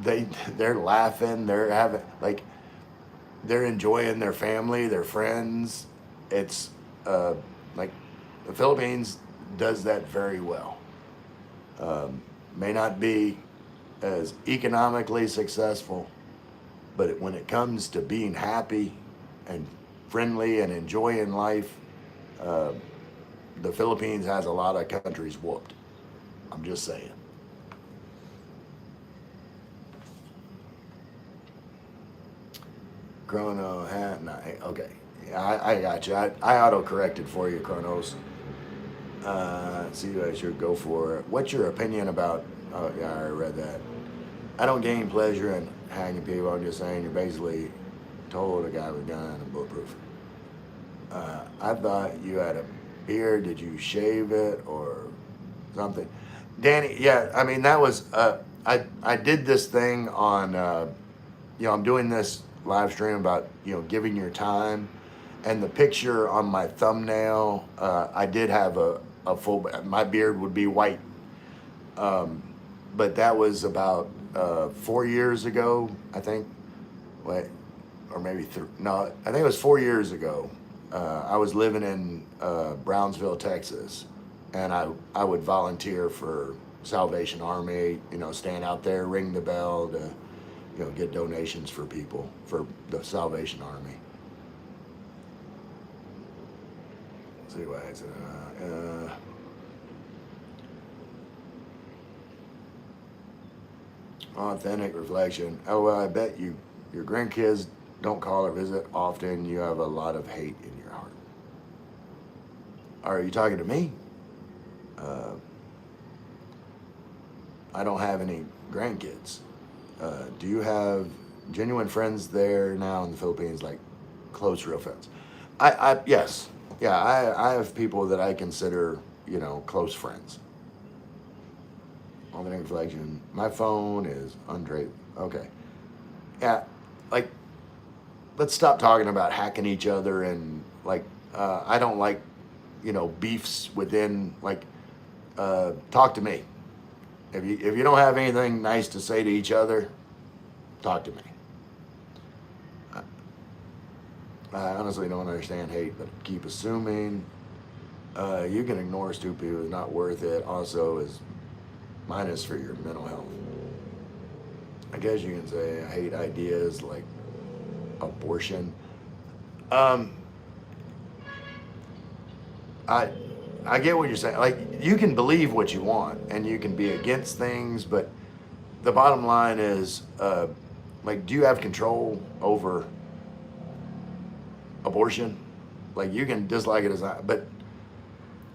They're laughing. They're having they're enjoying their family, their friends. It's like the Philippines does that very well. May not be as economically successful, but when it comes to being happy and friendly and enjoying life, the Philippines has a lot of countries whooped. I'm just saying. Chrono hat, okay. I got you. I auto-corrected for you, Chronos. See what I should go for. What's your opinion about, oh yeah, I read that. I don't gain pleasure in hanging people. I'm just saying you're basically told a guy with a gun and bulletproof. I thought you had a beard. Did you shave it or something? Danny, yeah, I mean, that was, I did this thing on, I'm doing this live stream about, giving your time. And the picture on my thumbnail, I did have a full, my beard would be white. But that was about 4 years ago, I think. Wait, or maybe no, I think it was 4 years ago. I was living in Brownsville, Texas, and I would volunteer for Salvation Army, stand out there, ring the bell to, get donations for people, for the Salvation Army. Let's see what I said. Authentic reflection. Oh, well, I bet your grandkids don't call or visit often. You have a lot of hate in your heart. Are you talking to me? I don't have any grandkids. Do you have genuine friends there now in the Philippines, like close, real friends? Yes. Yeah, I have people that I consider, close friends. Authentic reflection. My phone is undraped. Okay. Yeah, like, let's stop talking about hacking each other and I don't like, beefs within, talk to me. If you don't have anything nice to say to each other, talk to me. I honestly don't understand hate, but keep assuming. You can ignore stupid people, it's not worth it. Also, is minus for your mental health. I guess you can say I hate ideas like abortion. I I get what you're saying. Like, you can believe what you want and you can be against things, but the bottom line is, like, do you have control over abortion? Like, you can dislike it but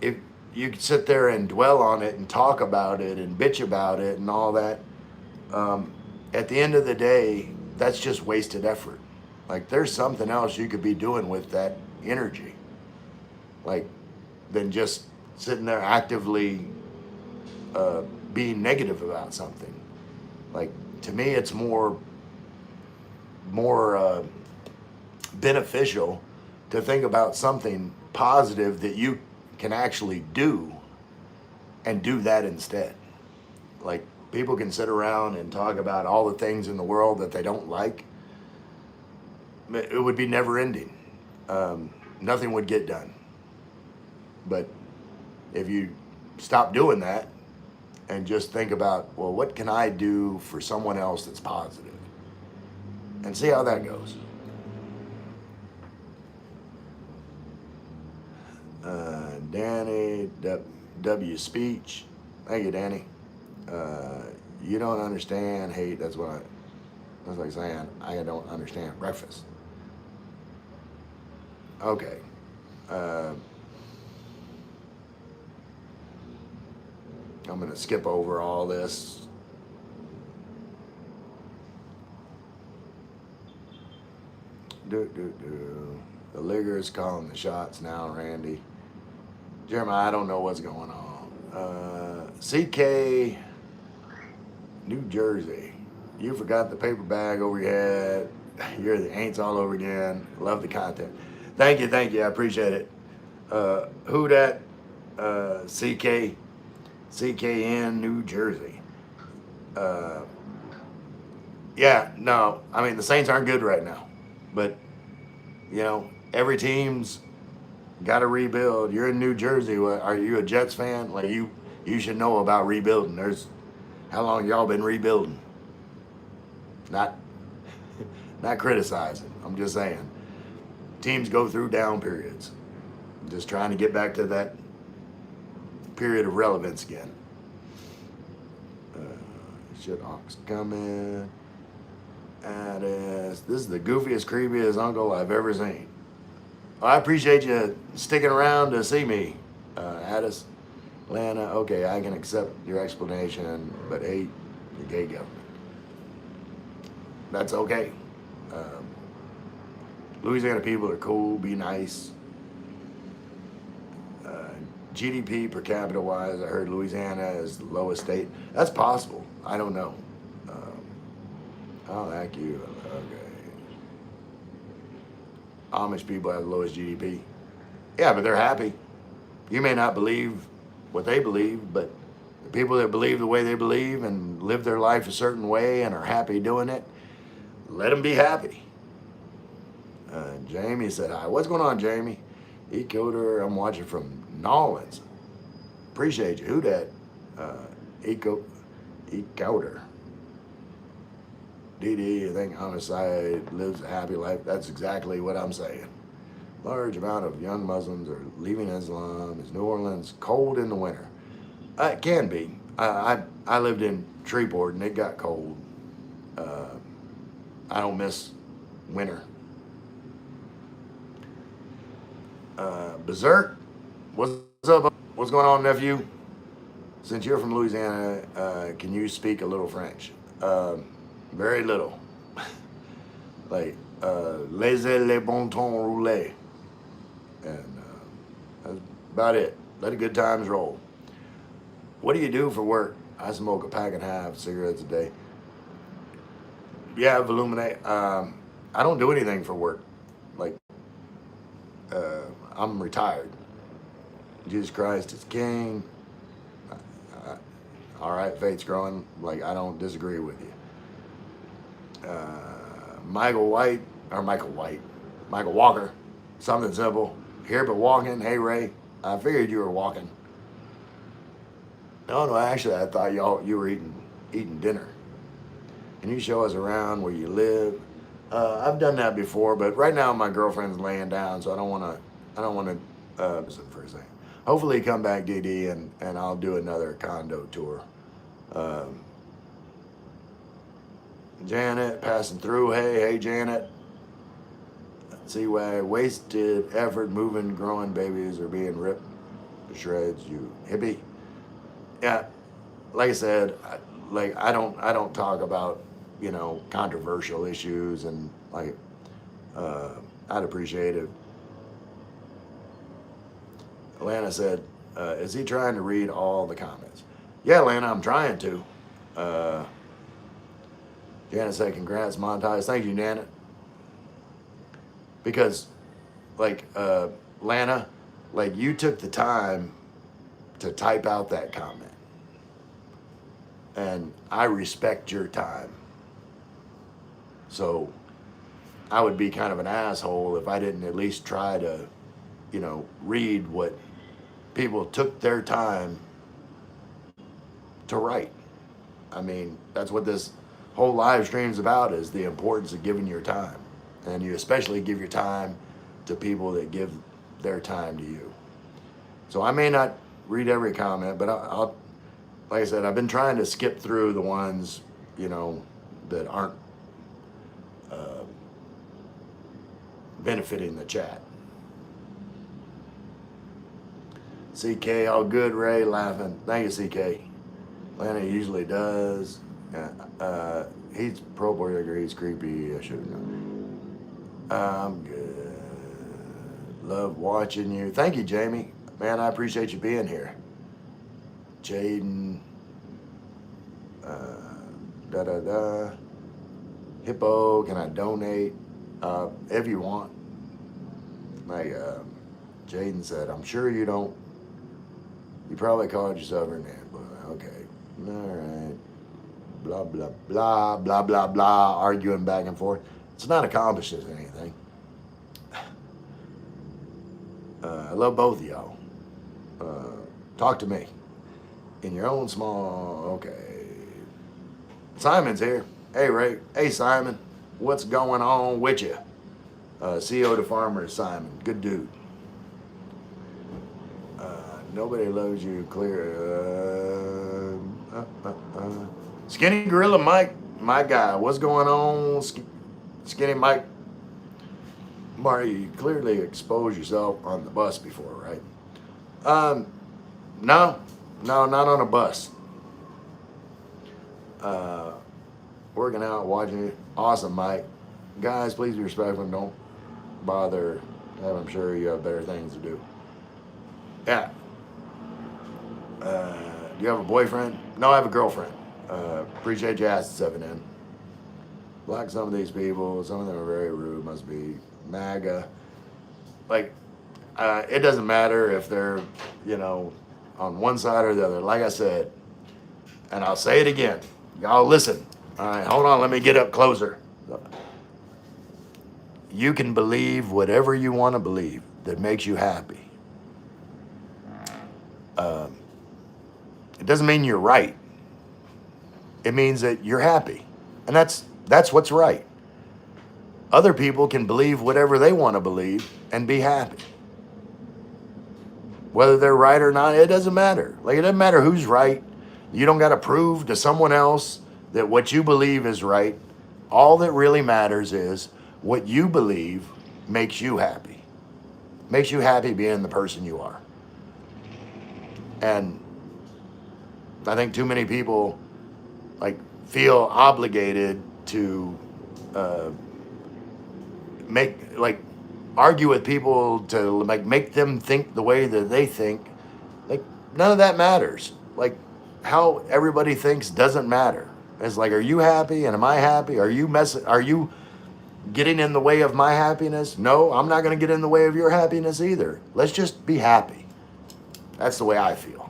if you can sit there and dwell on it and talk about it and bitch about it and all that, at the end of the day, that's just wasted effort. Like, there's something else you could be doing with that energy, like, than just sitting there actively being negative about something. Like, to me, it's more beneficial to think about something positive that you can actually do and do that instead. Like, people can sit around and talk about all the things in the world that they don't like. It would be never ending. Nothing would get done. But if you stop doing that and just think about, well, what can I do for someone else that's positive? And see how that goes. Danny W. Speech. Thank you, Danny. You don't understand hate. That's like saying I don't understand breakfast. Okay. I'm gonna skip over all this. The Ligger's calling the shots now, Randy. Jeremiah, I don't know what's going on. CK, New Jersey. You forgot the paper bag over your head. You're the ain'ts all over again. Love the content. Thank you. I appreciate it. Who that? CKN, New Jersey. Yeah, no, I mean, the Saints aren't good right now. But, every team's got to rebuild. You're in New Jersey. Are you a Jets fan? Like, you should know about rebuilding. How long y'all been rebuilding? Not criticizing. I'm just saying. Teams go through down periods. Just trying to get back to that period of relevance again. Shit, Ox coming. This is the goofiest, creepiest uncle I've ever seen. Well, I appreciate you sticking around to see me, Addis. Lana, okay, I can accept your explanation, but hate the gay government. That's okay. Louisiana people are cool, be nice. GDP per capita wise, I heard Louisiana is the lowest state. That's possible. I don't know. I'll act you. Okay. Amish people have the lowest GDP. Yeah, but they're happy. You may not believe what they believe, but the people that believe the way they believe and live their life a certain way and are happy doing it, let them be happy. Jamie said hi. What's going on, Jamie? Ecoder, I'm watching from Nolans. Appreciate you. Who that? Ecoder. DD, I think homicide lives a happy life. That's exactly what I'm saying. Large amount of young Muslims are leaving Islam. Is New Orleans cold in the winter? It can be. I lived in Shreveport and it got cold. I don't miss winter. Berserk, what's up? What's going on, nephew? Since you're from Louisiana, can you speak a little French? Very little. Like, laissez les bon temps rouler. And that's about it. Let the good times roll. What do you do for work? I smoke a pack and a half cigarettes a day. Yeah, Voluminate. I don't do anything for work. Like, I'm retired. Jesus Christ is King. All right, faith's growing. Like, I don't disagree with you. Michael Walker, something simple. Here but walking. Hey Ray, I figured you were walking. No, actually I thought you were eating dinner. Can you show us around where you live? I've done that before, but right now my girlfriend's laying down, so I don't want to. Listen for a second. hopefully come back, DD, and I'll do another condo tour. Um, Janet passing through. Hey, Janet. See why wasted effort moving, growing babies are being ripped to shreds. You hippie. Yeah, like I said, I don't talk about controversial issues, and like I'd appreciate it. Lana said, "Is he trying to read all the comments?" Yeah, Lana, I'm trying to. Uh, Janet said, "Congrats, montage." Thank you, Janet. Because, like, Lana, like you took the time to type out that comment, and I respect your time. So I would be kind of an asshole if I didn't at least try to, read what people took their time to write. I mean, that's what this whole live stream is about, is the importance of giving your time. And you especially give your time to people that give their time to you. So I may not read every comment, but I'll like I said, I've been trying to skip through the ones, that aren't benefiting the chat. CK, all good, Ray, laughing. Thank you, CK. Lana usually does. He's pro burger, he's creepy, I should have known. I'm good. Love watching you. Thank you, Jamie. Man, I appreciate you being here. Jaden. Hippo, can I donate? If you want. Like Jaden said, I'm sure you don't. You probably called yourself her name, but okay. All right. Blah, blah, blah, blah, blah, blah, arguing back and forth. It's not accomplishing anything. I love both of y'all. Talk to me. In your own small, okay. Simon's here. Hey, Ray. Hey, Simon. What's going on with you? CEO to Farmer, Simon. Good dude. Nobody loves you clear. Skinny Gorilla Mike, my guy. What's going on, Skinny Mike? Marty, you clearly exposed yourself on the bus before, right? No, not on a bus. Working out, watching it. Awesome, Mike. Guys, please be respectful and don't bother. I'm sure you have better things to do. Yeah. Do you have a boyfriend? No, I have a girlfriend. Appreciate you asking, 7N. Like some of these people, some of them are very rude, must be MAGA. Like, it doesn't matter if they're, on one side or the other. Like I said, and I'll say it again. Y'all listen. All right, hold on, let me get up closer. You can believe whatever you want to believe that makes you happy. It doesn't mean you're right. It means that you're happy. And that's what's right. Other people can believe whatever they want to believe and be happy. Whether they're right or not, it doesn't matter. Like, it doesn't matter who's right. You don't got to prove to someone else that what you believe is right. All that really matters is what you believe makes you happy. Makes you happy being the person you are. And I think too many people feel obligated to argue with people to make them think the way that they think. None of that matters. How everybody thinks doesn't matter. It's are you happy and am I happy? Are you getting in the way of my happiness? No, I'm not going to get in the way of your happiness either. Let's just be happy. That's the way I feel.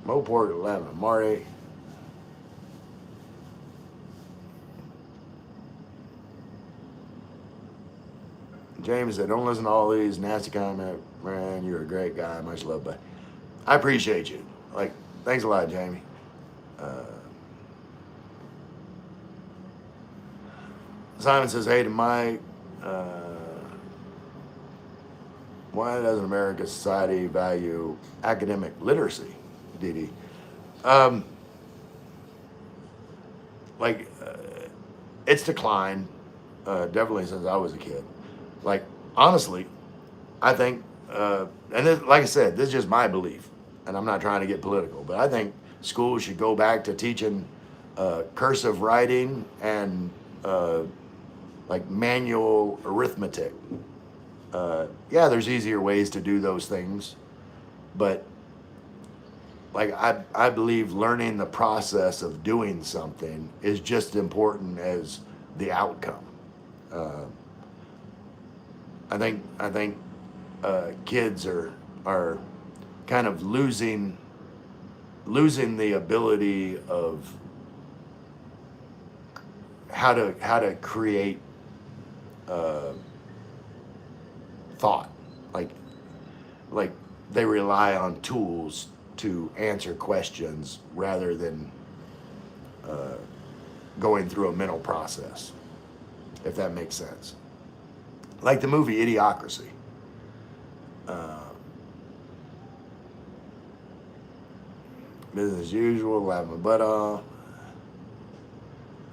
Moport 11, Marty. James said, don't listen to all these nasty comments. Man, you're a great guy. Much love, but I appreciate you. Thanks a lot, Jamie. Simon says, hey to Mike, why doesn't American society value academic literacy, Dee Dee? Um, like, it's declined, definitely since I was a kid. Like, honestly, I think, and this, like I said, this is just my belief, and I'm not trying to get political, but I think schools should go back to teaching cursive writing and like manual arithmetic. Yeah, there's easier ways to do those things, but like I believe learning the process of doing something is just important as the outcome. Uh, I think kids are kind of losing the ability of how to create uh, thought. Like like they rely on tools to answer questions rather than going through a mental process, if that makes sense. Like the movie Idiocracy. Uh, Business as usual, laughing my butt off.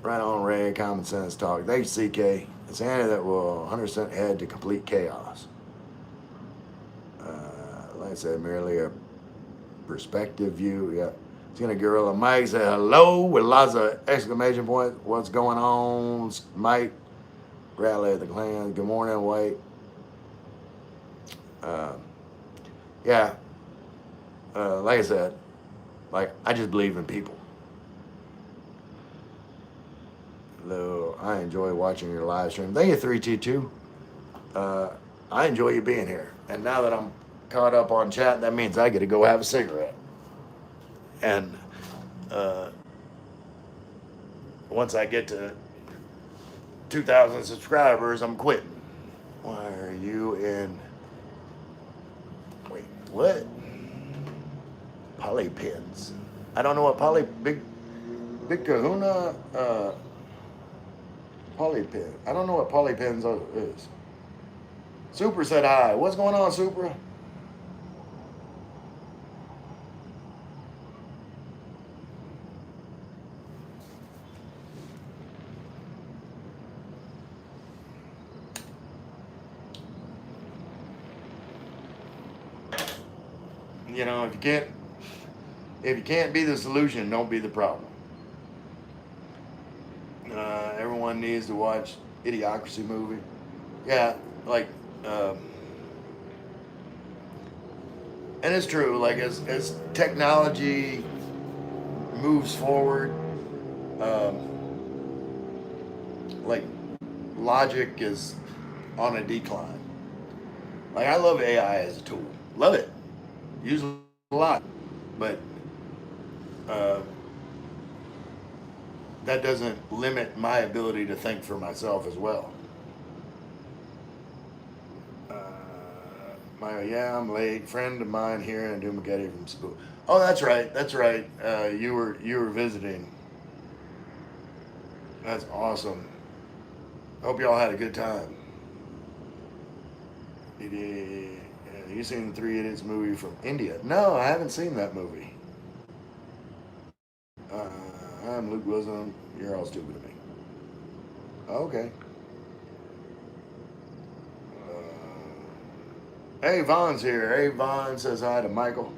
Right on, Ray, common sense talk. Thanks, CK. It's Anna that will 100% head to complete chaos. Like I said, merely a perspective view. Yeah. It's gonna Gorilla Mike say hello with lots of exclamation points. What's going on, Mike? Rally of the Clan. Good morning, White. Uh, yeah. Like I said, like I just believe in people. Though I enjoy watching your live stream. Thank you, 322. I enjoy you being here. And now that I'm caught up on chat, that means I get to go have a cigarette. And uh, once I get to 2,000 subscribers, I'm quitting. Why are you in? Wait, what? Polypins. I don't know what big kahuna polypin. I don't know what polypins is. Super said hi. What's going on, Supra? You know, if you can't be the solution, don't be the problem. Everyone needs to watch Idiocracy movie. Yeah, like, um, and it's true. Like as technology moves forward, um, like logic is on a decline. Like I love AI as a tool. Love it. Use it a lot, but uh, that doesn't limit my ability to think for myself as well. Yeah, I'm late. Friend of mine here in Dumagetti from school. Oh, that's right. That's right. You were visiting. That's awesome. Hope y'all had a good time. You seen the Three Idiots movie from India? No, I haven't seen that movie. Uh, I'm Luke Wilson. You're all stupid to me. Okay. Hey, Vaughn's here. Hey, Vaughn says hi to Michael.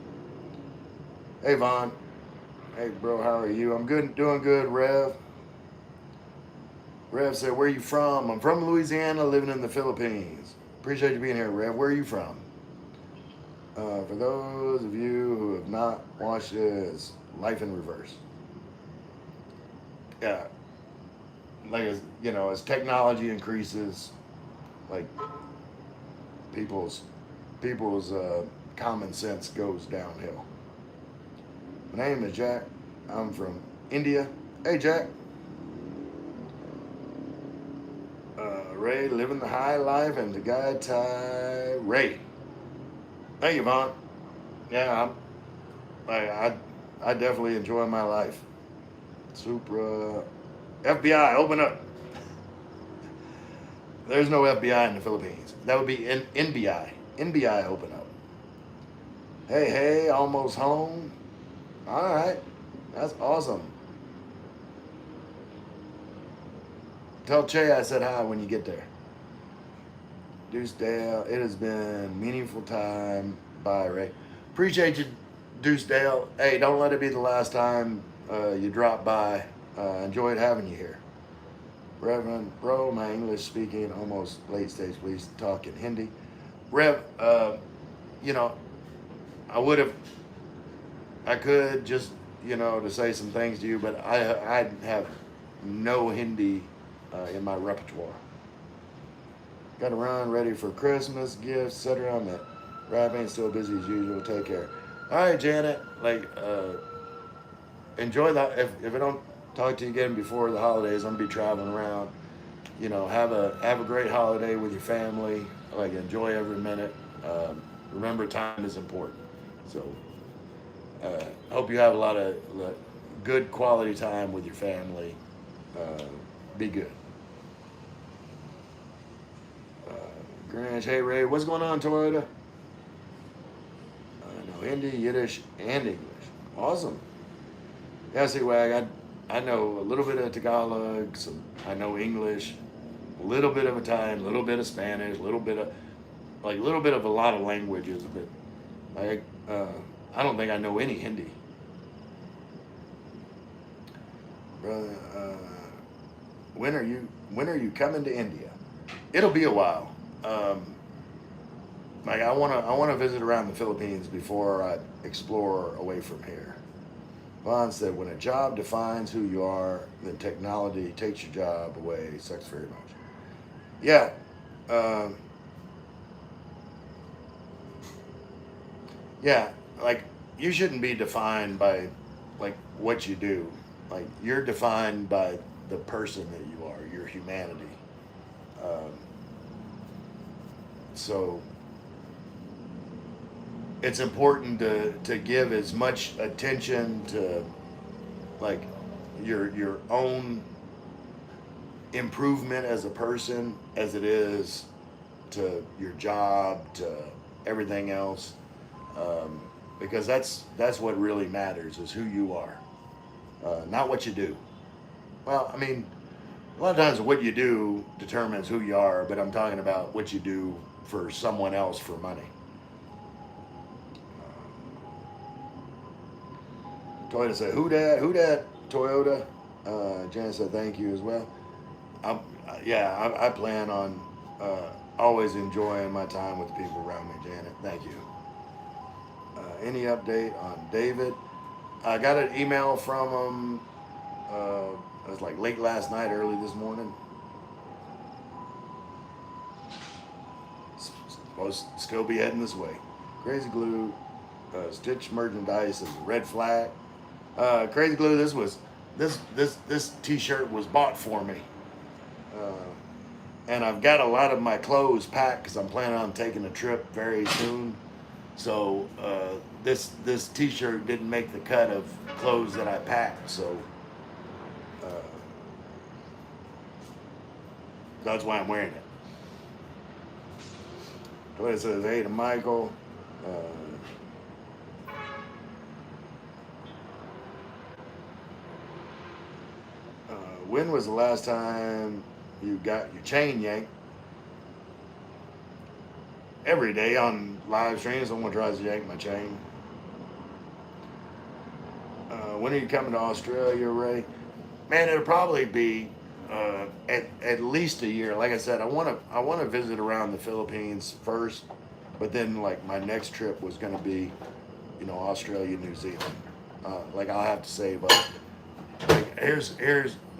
Hey, Vaughn. Hey, bro, how are you? I'm good, doing good, Rev. Rev said, where are you from? I'm from Louisiana, living in the Philippines. Appreciate you being here, Rev. Where are you from? For those of you who have not watched this, Life in Reverse. Yeah, like as technology increases, like people's common sense goes downhill. My name is Jack. I'm from India. Hey, Jack. Ray, living the high life, and the guy Ty Ray. Thank you, Vaughn. Yeah, I definitely enjoy my life. Supra FBI, open up. There's no FBI in the Philippines. That would be NBI. NBI open up. Hey, hey, almost home. All right, that's awesome. Tell Che I said hi when you get there. Deuce Dale, it has been meaningful time. Bye, Ray. Appreciate you, Deuce Dale. Hey, don't let it be the last time you drop by. Enjoyed having you here. Reverend, bro, my English speaking almost late stage. Please talk in Hindi. Rev, you know, I would have, I could just, to say some things to you, but I have no Hindi in my repertoire. Got to run, ready for Christmas gifts, etc. I'm at rapping, still busy as usual. Take care. All right, Janet. Enjoy that. If I don't talk to you again before the holidays, I'm gonna be traveling around. Have a great holiday with your family. Enjoy every minute. Remember, time is important. So, hope you have a lot of good quality time with your family. Be good. Grinch, hey Ray, what's going on, Toyota? I know Hindi, Yiddish, and English. Awesome. Yeah, see, Wag, I know a little bit of Tagalog, I know English, a little bit of Italian, a little bit of Spanish, a little bit of a lot of languages, but I don't think I know any Hindi. Brother, when are you coming to India? It'll be a while. I wanna visit around the Philippines before I explore away from here. Vaughn said, when a job defines who you are, then technology takes your job away. Sucks very much. Yeah. Yeah. You shouldn't be defined by what you do. You're defined by the person that you are, your humanity. So it's important to give as much attention to your own improvement as a person as it is to your job, to everything else, because that's what really matters is who you are, not what you do. Well, I mean, a lot of times what you do determines who you are, but I'm talking about what you do for someone else for money. Toyota said, who dat, Toyota? Janet said, thank you as well. I plan on always enjoying my time with the people around me, Janet. Thank you. Any update on David? I got an email from him. It was late last night, early this morning. Supposed to still be heading this way. Crazy Glue, Stitch merchandise is a red flag. Crazy Glue, this T-shirt was bought for me, and I've got a lot of my clothes packed because I'm planning on taking a trip very soon. So this T-shirt didn't make the cut of clothes that I packed. So that's why I'm wearing it. Toyota says, hey to Michael. When was the last time you got your chain yanked? Every day on live stream, someone tries to yank my chain. When are you coming to Australia, Ray? Man, it'll probably be at least a year. Like I said, I want to visit around the Philippines first, but then my next trip was going to be, Australia, New Zealand. I'll have to save up. Here's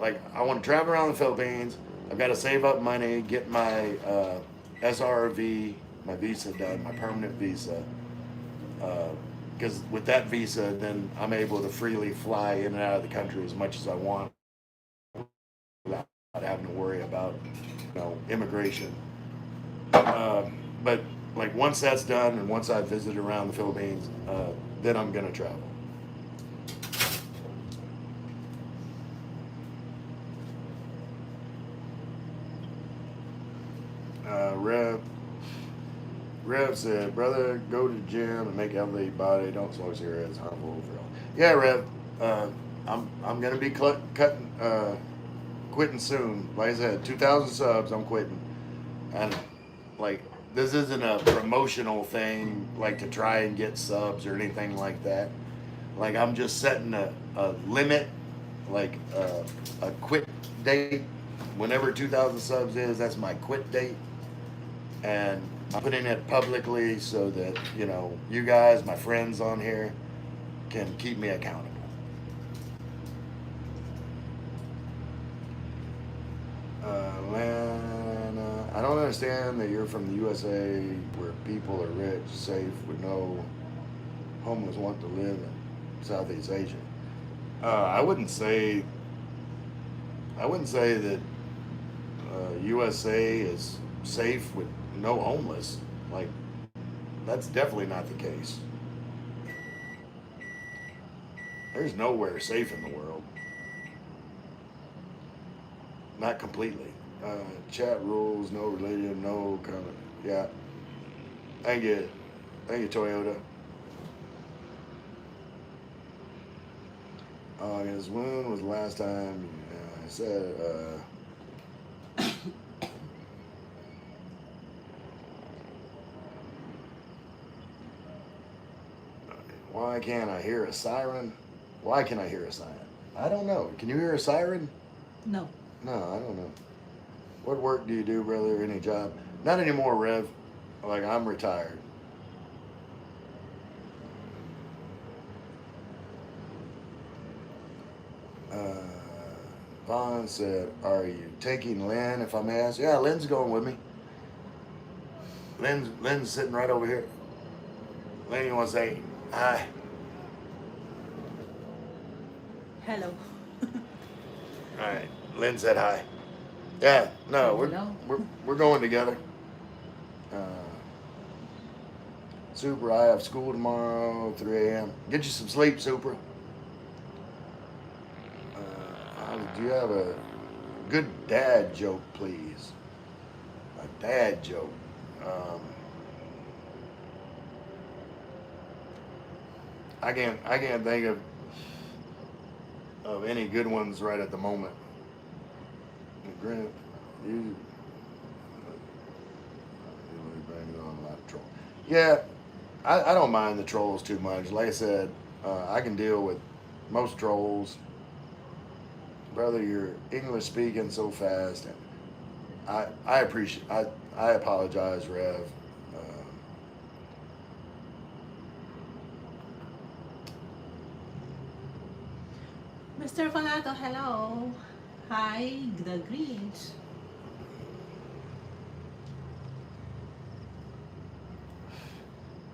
I want to travel around the Philippines. I've got to save up money, get my SRV, my visa done, my permanent visa. Because with that visa, then I'm able to freely fly in and out of the country as much as I want without having to worry about, immigration. But once that's done and once I visit around the Philippines, then I'm gonna travel. Rev said, brother, go to the gym and make a healthy body. Don't smoke cigarettes, harmful for all. Yeah, Rev. I'm gonna be quitting soon. Like I said, 2,000 subs. I'm quitting, and like this isn't a promotional thing, like to try and get subs or anything like that. Like I'm just setting a limit, like a quit date. Whenever 2,000 subs is, that's my quit date, and I'm putting it publicly so that you guys, my friends on here, can keep me accountable. Lana, I don't understand that you're from the USA where people are rich, safe, with no homeless want to live in Southeast Asia. I wouldn't say that USA is safe with no homeless. Like that's definitely not the case. There's nowhere safe in the world. Not completely. Chat rules, no religion, no comment. Yeah. Thank you, Toyota. August, when was the last time I said, why can't I hear a siren? Why can I hear a siren? I don't know. Can you hear a siren? No. No, I don't know. What work do you do, brother? Any job? Not anymore, Rev. Like, I'm retired. Vaughn said, are you taking Lynn, if I may ask? Yeah, Lynn's going with me. Lynn's sitting right over here. Lynn, you want to say hi? Hello. All right. Lynn said hi. Yeah, no, Hello. we're going together. Super, I have school tomorrow, 3 a.m. Get you some sleep, Super. Do you have a good dad joke, please? A dad joke. I can't think of any good ones right at the moment. Grant, you bring on a lot of trolls. Yeah, I don't mind the trolls too much. Like I said, I can deal with most trolls. Brother, you're English speaking so fast. I appreciate. I apologize, Rev. Mr. Falato, hello. Hi, the Grinch.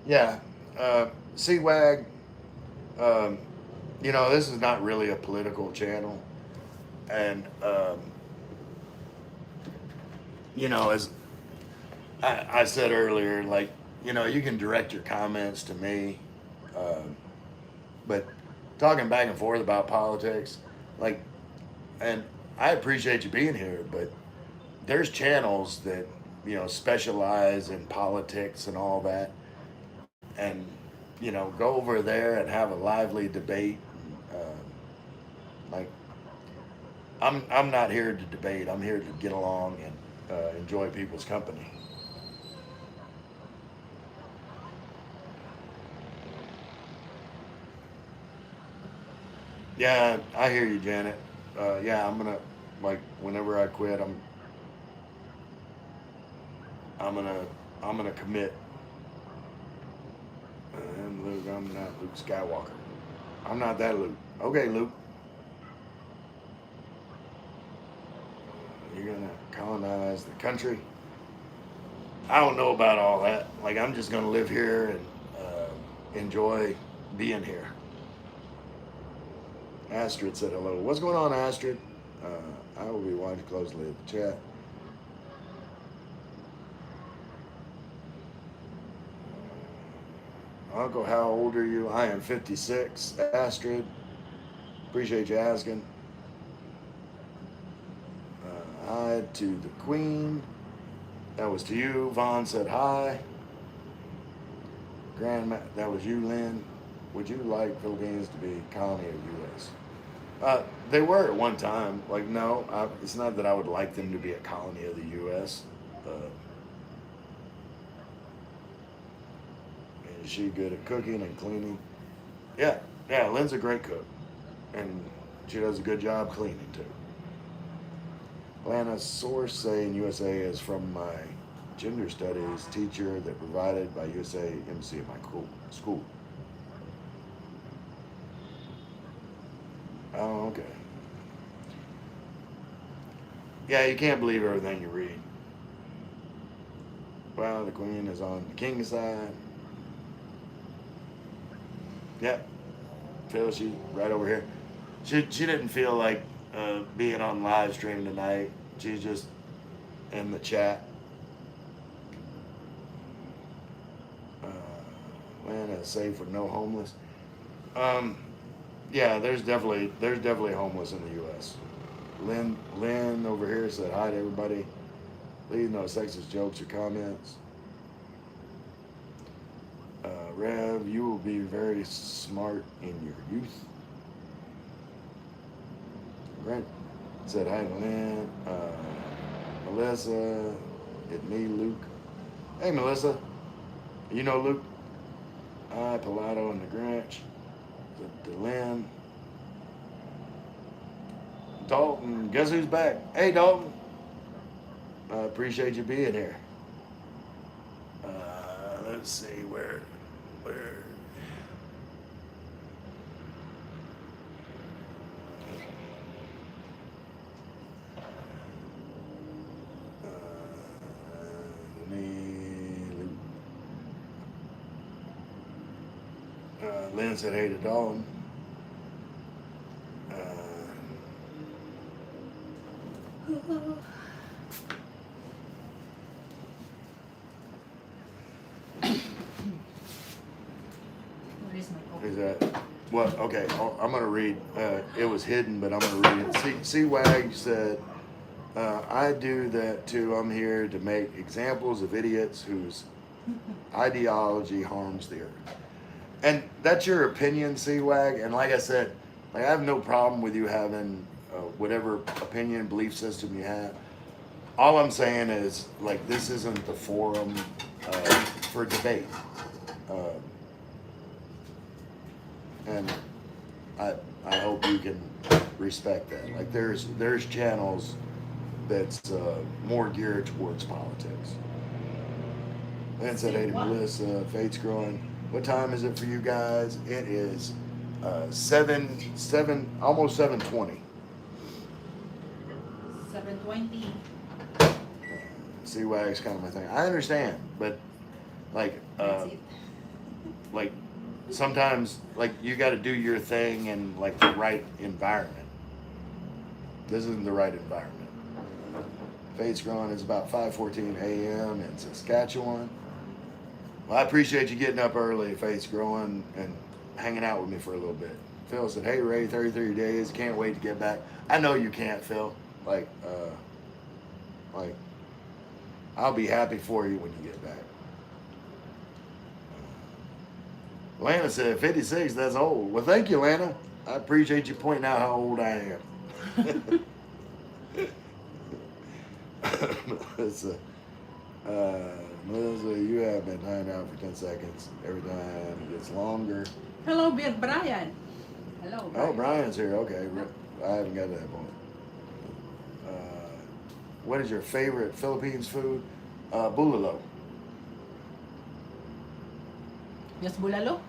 Yeah, CWAG. Um, this is not really a political channel, and as I said earlier, like you can direct your comments to me, but talking back and forth about politics, like, and I appreciate you being here, but there's channels that specialize in politics and all that, and go over there and have a lively debate. Like I'm not here to debate. I'm here to get along and enjoy people's company. Yeah, I hear you, Janet. Yeah, I'm gonna, like, whenever I quit, I'm gonna I'm gonna commit. And Luke, I'm not Luke Skywalker. I'm not that Luke. Okay, Luke. You're gonna colonize the country. I don't know about all that. Like, I'm just gonna live here and enjoy being here. Astrid said hello. What's going on, Astrid? I will be watching closely at the chat. Uncle, how old are you? I am 56. Astrid, appreciate you asking. Hi to the Queen. That was to you. Vaughn said hi. That was you, Lynn. Would you like Philippines to be a colony of U.S.? They were at one time. Like, no, it's not that I would like them to be a colony of the U.S. Is she good at cooking and cleaning? Yeah, yeah. Lynn's a great cook, and she does a good job cleaning too. Atlanta source saying USA is from my gender studies teacher that provided by USA MC at my school. Oh, okay. Yeah, you can't believe everything you read. Well, the queen is on the king's side. Yep. Phil, she's right over here. She didn't feel like being on live stream tonight. She's just in the chat. Land is safe with no homeless. Yeah, there's definitely homeless in the U.S. Lynn over here said hi to everybody. Please no sexist jokes or comments. Rev, you will be very smart in your youth. Brent said hi to Lynn. Melissa, it's me, Luke. Hey, Melissa. You know Luke? Hi, Pilato and the Grinch. To Lynn. Dalton, guess who's back? Hey, Dalton. I appreciate you being here. Let's see where. Lynn said hey to Dalton. Where is my coffee? Is that what? Okay, I'm gonna read. It was hidden, but I'm gonna read it. C-Wag said, "I do that too. I'm here to make examples of idiots whose ideology harms the earth." And that's your opinion, C-Wag. And like I said, like I have no problem with you having whatever opinion, belief system you have. All I'm saying is, like, this isn't the forum for debate. And I hope you can respect that. Like, there's channels that's more geared towards politics. Lynn said, hey to Melissa, Fate's growing. What time is it for you guys? It is 7, almost 7:20. 7:20. C-Wag's kind of my thing. I understand, but like, That's it. like sometimes like you got to do your thing in like the right environment. This isn't the right environment. Fate's growing. It's about 5:14 a.m. in Saskatchewan. Well, I appreciate you getting up early, Faith's growing, and hanging out with me for a little bit. Phil said, hey, Ray, 33 days. Can't wait to get back. I know you can't, Phil. Like, I'll be happy for you when you get back. Lana said, 56, that's old. Well, thank you, Lana. I appreciate you pointing out how old I am. Melissa, you have been timed out for 10 seconds. Every time it gets longer. Hello, Beer Brian. Hello, Brian. Oh, Brian's here. Okay. I haven't got to that point. What is your favorite Philippines food? Bulalo. Yes, bulalo.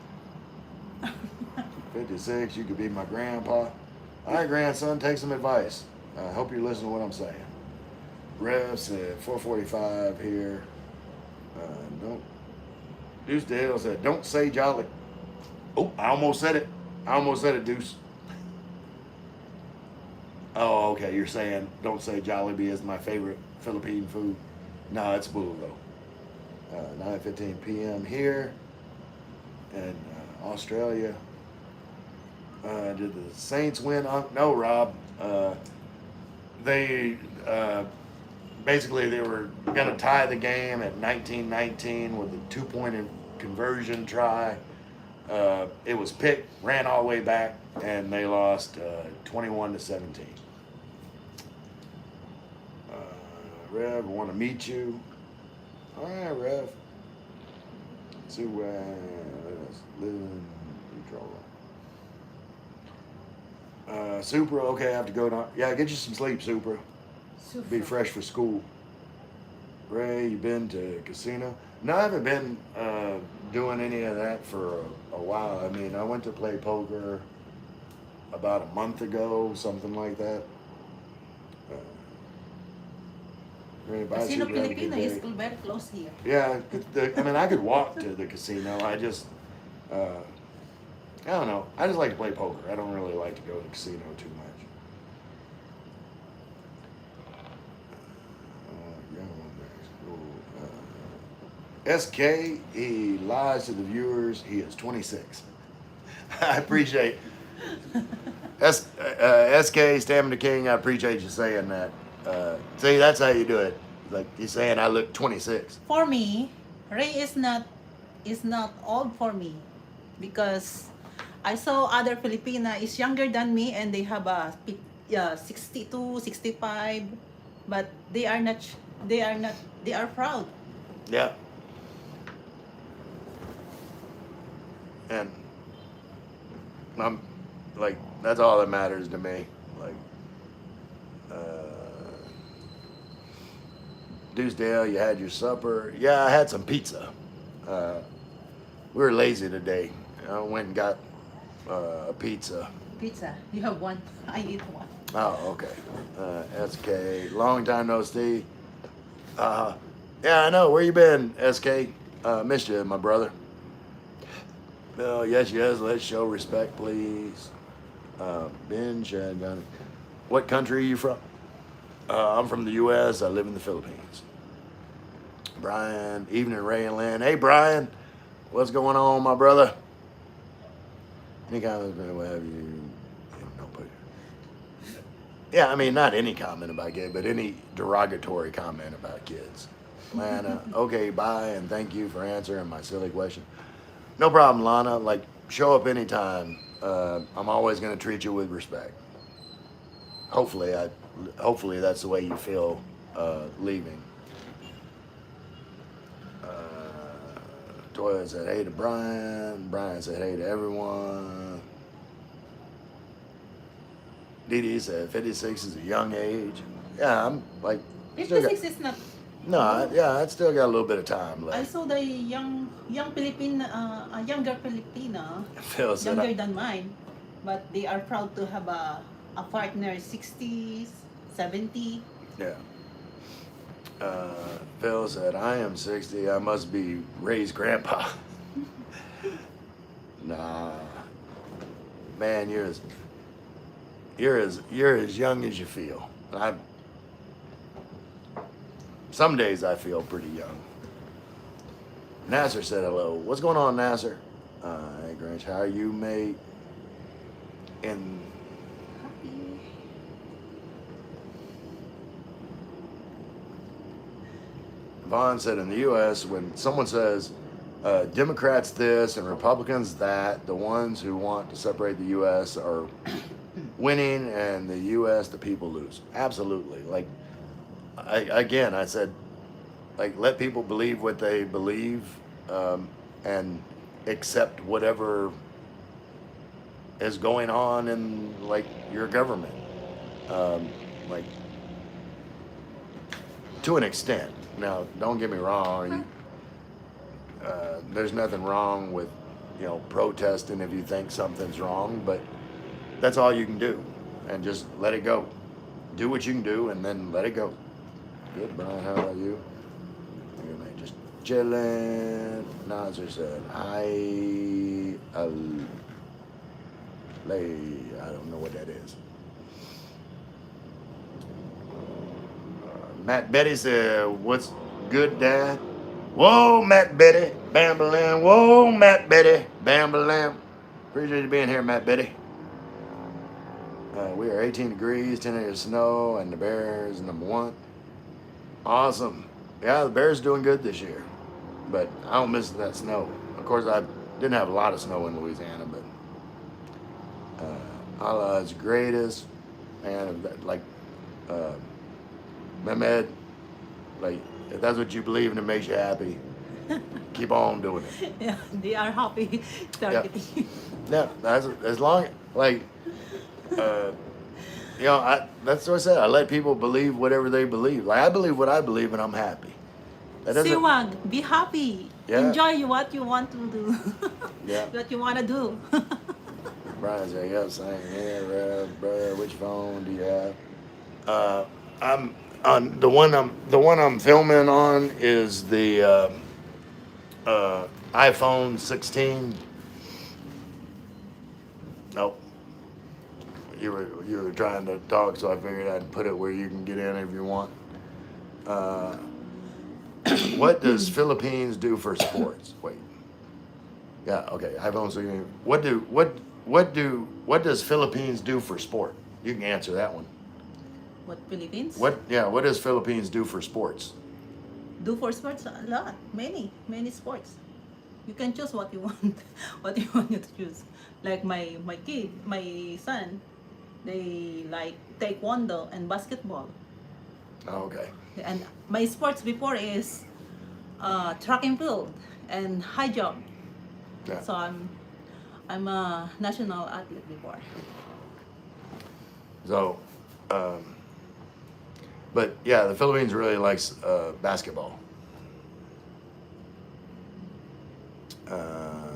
56, you could be my grandpa. All right, grandson, take some advice. I hope you're listening to what I'm saying. Rev said 4:45 here. Don't. Deuce the Hill said, don't say jolly. Oh, I almost said it, Deuce. Oh, okay. You're saying don't say Jollibee is my favorite Philippine food. No, it's bulalo. 9:15 p.m. here in Australia. Did the Saints win? No, Rob. They basically they were going to tie the game at 19-19 with a 2-point conversion try. It was picked, ran all the way back, and they lost 21-17. Rev, want to meet you. All right, Rev. See where living control. Supra, okay, I have to go down. Yeah, get you some sleep, Supra. Super. Be fresh for school. Ray, you been to casino? No, I haven't been doing any of that for a while. I mean, I went to play poker about a month ago, something like that. Ray, bye, Casino Supra, have a good Filipino day. is still very close here. Yeah, I mean, I could walk to the casino. I just, I don't know. I just like to play poker. I don't really like to go to the casino too much. SK, he lies to the viewers. He is 26. I appreciate SK Stamina King. I appreciate you saying that. See, that's how you do it. Like you're saying, I look 26. For me, Ray is not old for me because I saw other Filipina is younger than me and they have a 62, 65, but they are proud. Yeah. And I'm like, that's all that matters to me. Like, Deucedale, you had your supper. Yeah, I had some pizza. We were lazy today. I went and got a pizza. Pizza, you have one. I eat one. Oh, okay. SK, long time no see. Yeah, I know. Where you been, SK? Missed you, my brother. Yes, let's show respect, please. Ben Shadon. What country are you from? I'm from the U.S. I live in the Philippines. Brian, evening, Ray and Lynn. Hey, Brian, what's going on, my brother? Any comments, what have you? No, but yeah, I mean, not any comment about kids, but any derogatory comment about kids. Lana, okay, bye, and thank you for answering my silly question. No problem, Lana. Like, show up anytime. I'm always going to treat you with respect. Hopefully that's the way you feel leaving. Toya said hey to Brian. Brian said hey to everyone. Dee said 56 is a young age. Yeah, I'm like. 56 is not. No, I still got a little bit of time I left. saw the young Filipina, younger Filipina, Phil said, younger than mine, but they are proud to have a partner 60s, 70. Yeah. Phil said, I am 60. I must be Ray's grandpa. Nah. Man, you're as young as you feel. Some days I feel pretty young. Nasser said hello. What's going on, Nasser? Hey, Grinch, how are you, mate? And Vaughn said in the U.S., when someone says Democrats this and Republicans that, the ones who want to separate the U.S. are winning, and the U.S., the people lose. Absolutely. Like, I said, like, let people believe what they believe and accept whatever is going on in, like, your government. Like, to an extent. Now, don't get me wrong. There's nothing wrong with, protesting if you think something's wrong, but that's all you can do. And just let it go. Do what you can do and then let it go. Good, Brian. How about you? Just chilling. Nazir said, I don't know what that is. Matt Betty said, what's good, Dad? Whoa, Matt Betty. Bam-ba-lam. Whoa, Matt Betty. Bam-ba-lam. Appreciate you being here, Matt Betty. We are 18 degrees, 10 inches of snow, and the Bears number 1. Awesome. Yeah, the Bears doing good this year, but I don't miss that snow. Of course, I didn't have a lot of snow in Louisiana, but Allah's greatest, man. Like uh, Mehmed, like if that's what you believe and it makes you happy, keep on doing it. Yeah, they are happy Yeah, targeting. yeah. That's as long like uh, you know. That's what I said. I let people believe whatever they believe. Like I believe what I believe, and I'm happy. That doesn't. Siwag, be happy. Yeah, Enjoy what you want to do. yeah. What you want to do. Brian said, "Yep, same here, brother. Which phone do you have?" I'm on the one I'm filming on is the iPhone 16. Nope, you were trying to talk, so I figured I'd put it where you can get in if you want. Uh, what does Philippines do for sports? Wait, yeah, okay. iPhone 16. What does Philippines do for sport? You can answer that one. What Philippines? What does Philippines do for sports? Do for sports a lot. Many sports. You can choose what you want. What you want you to choose. Like my kid, my son, they like taekwondo and basketball. Oh, okay. And my sports before is track and field and high jump. Yeah. So I'm a national athlete before. So, but yeah, the Philippines really likes basketball. Uh,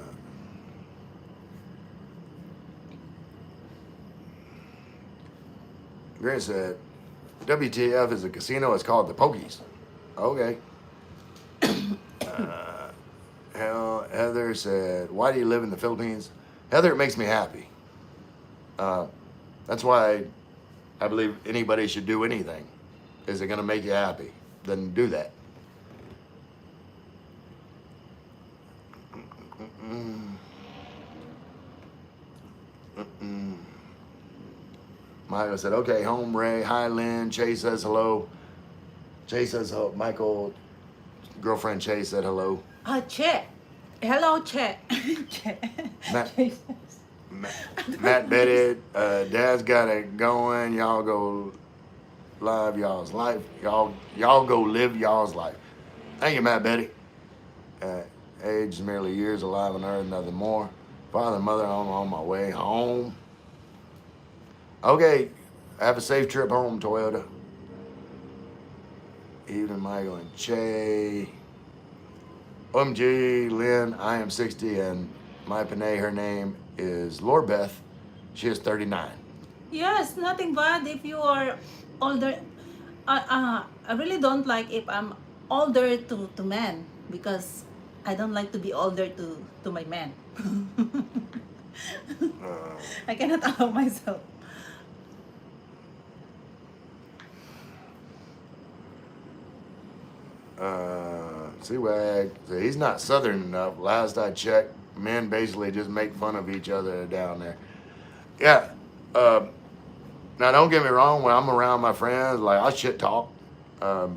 Grant said, WTF is a casino. It's called the Pokies. Okay. Heather said, why do you live in the Philippines? Heather, it makes me happy. That's why I believe anybody should do anything. Is it going to make you happy? Then do that. Michael said, okay, home, Ray. Hi, Lynn. Chase says hello. Chase says hello. Michael, girlfriend Chase said hello. Che. Hello, Che. Che. Matt, Jesus. Matt Betty, Dad's got it going. Y'all go live y'all's life. Y'all go live y'all's life. Thank you, Matt Betty. Age is merely years alive on earth, nothing more. Father and mother, I'm on my way home. Okay, have a safe trip home, Toyota. Evening, Michael and Che. OMG, Lynn, I am 60 and my Panay, her name is Lord Beth. She is 39. Yes, nothing bad if you are older. I really don't like if I'm older to men because I don't like to be older to my man. I cannot allow myself. Seawag, so he's not southern enough. Last I checked, men basically just make fun of each other down there. Yeah. Now don't get me wrong. When I'm around my friends, like I shit talk, but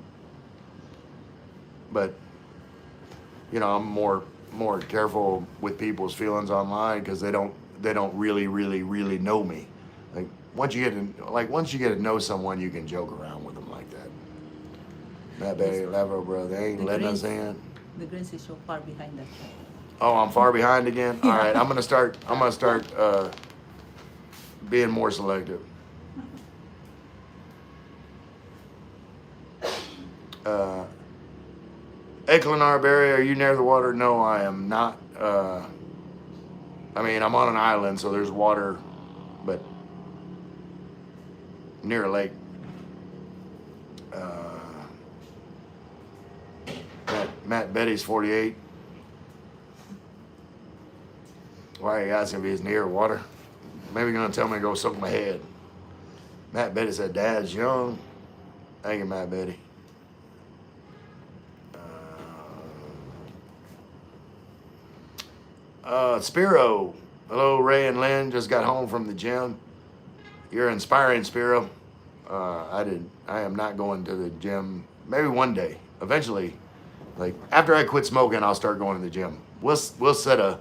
you know I'm more careful with people's feelings online because they don't really know me. Like once you get to know someone, you can joke around with them like that. That baby, Levo, bro, they ain't The letting us greens, in. the greens is so far behind that. Oh, I'm far behind again. All Yeah. right, I'm gonna start being more selective. Eklund Berry, are you near the water? No, I am not. I mean, I'm on an island, so there's water, but near a lake. Matt Betty's 48. Why are you asking if he's near water? Maybe you're gonna tell me to go soak my head. Matt Betty said, Dad's young. Thank you, Matt Betty. Spiro. Hello, Ray and Lynn. Just got home from the gym. You're inspiring, Spiro. I am not going to the gym maybe one day, eventually, like after I quit smoking, I'll start going to the gym. We'll set a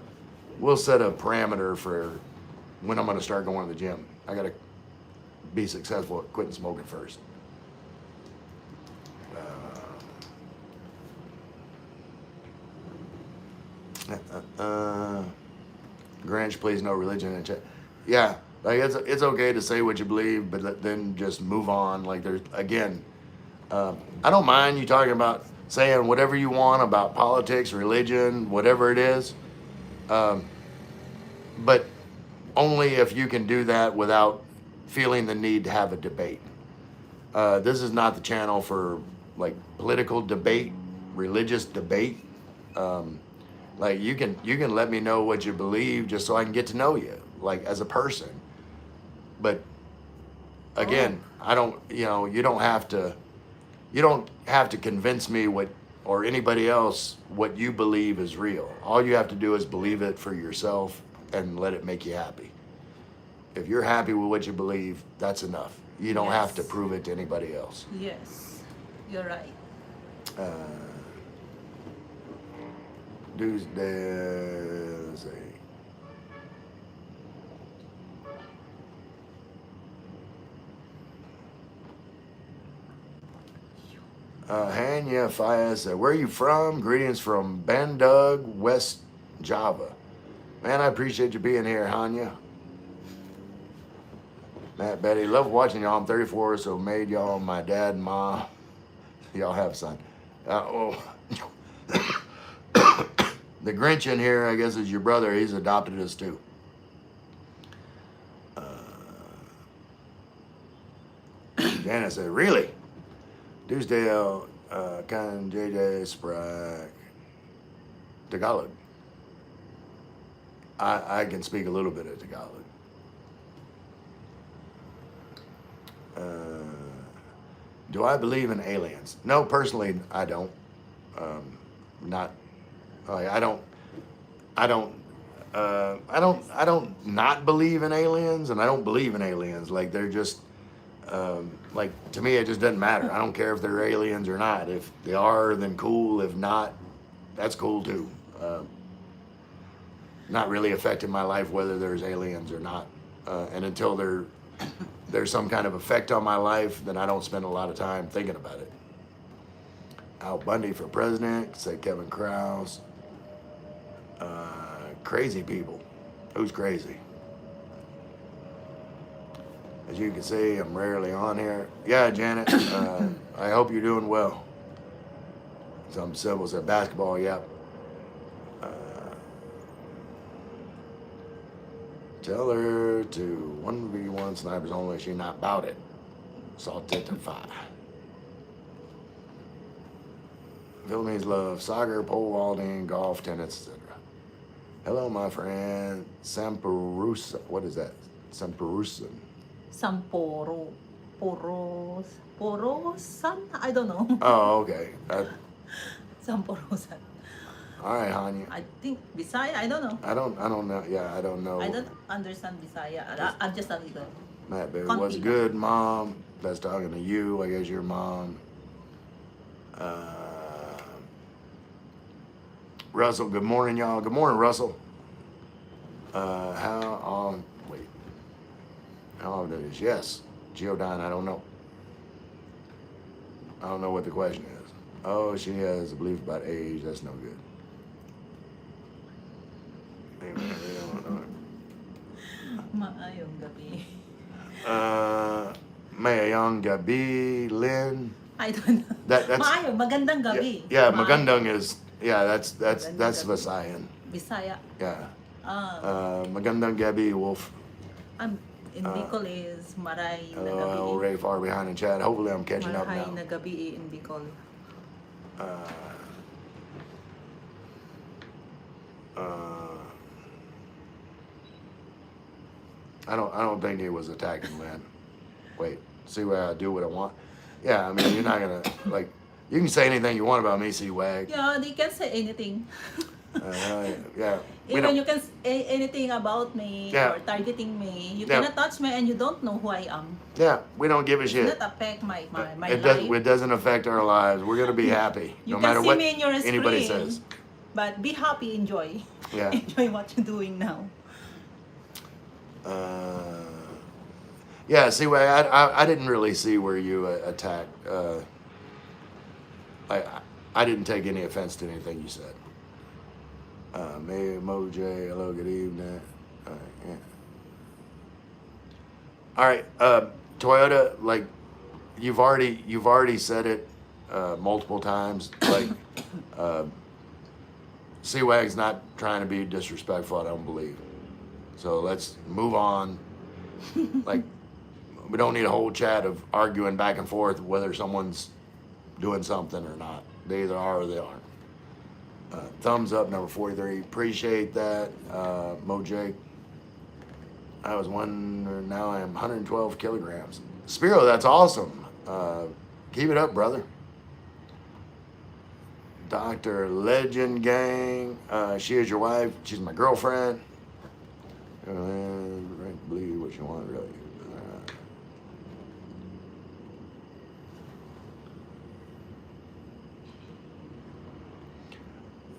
parameter for when I'm gonna start going to the gym. I gotta be successful at quitting smoking first. Grinch, please no religion in chat. Yeah, like it's okay to say what you believe, but then just move on. Like there's again, I don't mind you talking about saying whatever you want about politics, religion, whatever it is, but only if you can do that without feeling the need to have a debate. This is not the channel for like political debate, religious debate. Like you can let me know what you believe just so I can get to know you, like as a person. But again, I don't, you don't have to convince me or anybody else what you believe is real. All you have to do is believe it for yourself and let it make you happy. If you're happy with what you believe, that's enough. You don't have to Yes. prove it to anybody else. Yes, you're right. Tuesday, let's see. Hanya Faya said, where are you from? Greetings from Bandung, West Java. Man, I appreciate you being here, Hanya. Matt Betty, love watching y'all. I'm 34, so made y'all my dad and mom. Y'all have a son. The Grinch in here, I guess, is your brother. He's adopted us too. Janice said, really? Deucedale, Kan JJ Sprague, Tagalog. I can speak a little bit of Tagalog. Do I believe in aliens? No, personally, I don't. Not. I don't not believe in aliens, and I don't believe in aliens. Like they're just, like to me, it just doesn't matter. I don't care if they're aliens or not. If they are, then cool. If not, that's cool too. Not really affecting my life whether there's aliens or not. And until there's some kind of effect on my life, then I don't spend a lot of time thinking about it. Al Bundy for president, said Kevin Krause. Crazy people. Who's crazy? As you can see, I'm rarely on here. Yeah, Janet, I hope you're doing well. Some symbols said basketball, yep. Tell her to 1v1 snipers only, she not bout it. Saltify. Philippines love soccer, pole vaulting, golf, tennis, etc. Hello, my friend. Samperusa. What is that? Samperusan. Porosan? I don't know. Oh, okay. Samporosan. All right, Hanya. I think Bisaya, I don't know. I don't know. Yeah, I don't know. I don't understand Bisaya. I'm just a little. Matt, baby, Confident. what's good, Mom? That's talking to you. I guess your mom. Russell, good morning, y'all. Good morning, Russell. How often it is? Yes. Geodine, I don't know. I don't know what the question is. Oh, she has a belief about age. That's no good. Amen. We don't know. Maayong gabi. Mayayong Gabi, Lynn. I don't know. That's Maayong, magandang gabi. Yeah, Maayong. Magandang is that's Magandang gabi. Visayan. Bisaya. Yeah. Ah, Magandang Gabi, Wolf. in Bicol is Maray na Hello, gabi. Ray far behind in chat. Hopefully I'm catching up Maray now. na gabi in Bicol. I don't think he was attacking Lynn. Wait, see where I do what I want. Yeah, I mean you're not gonna like you can say anything you want about me, C Wag. Yeah, they can say anything. Yeah. We Even don't. you can anything about me Yeah. or targeting me, you Yeah. cannot touch me and you don't know who I am. Yeah, we don't give a It's shit. not affect my It does. life. It doesn't affect our lives. We're gonna be happy You no can matter see what me in your anybody says. screen, but be happy, enjoy. Yeah. Enjoy what you're doing now. Uh, yeah. See, I didn't really see where you attacked. I didn't take any offense to anything you said. May Moj, hello, good evening. Yeah. All right, Toyota. Like you've already said it multiple times. Like C-Wag's not trying to be disrespectful. I don't believe. So let's move on. Like we don't need a whole chat of arguing back and forth whether someone's doing something or not. They either are or they aren't. Thumbs up, number 43. Appreciate that, Moj. I was one. Now I am 112 kilograms. Spiro, that's awesome. Keep it up, brother. Dr. Legend Gang. She is your wife. She's my girlfriend. Believe what you want, really.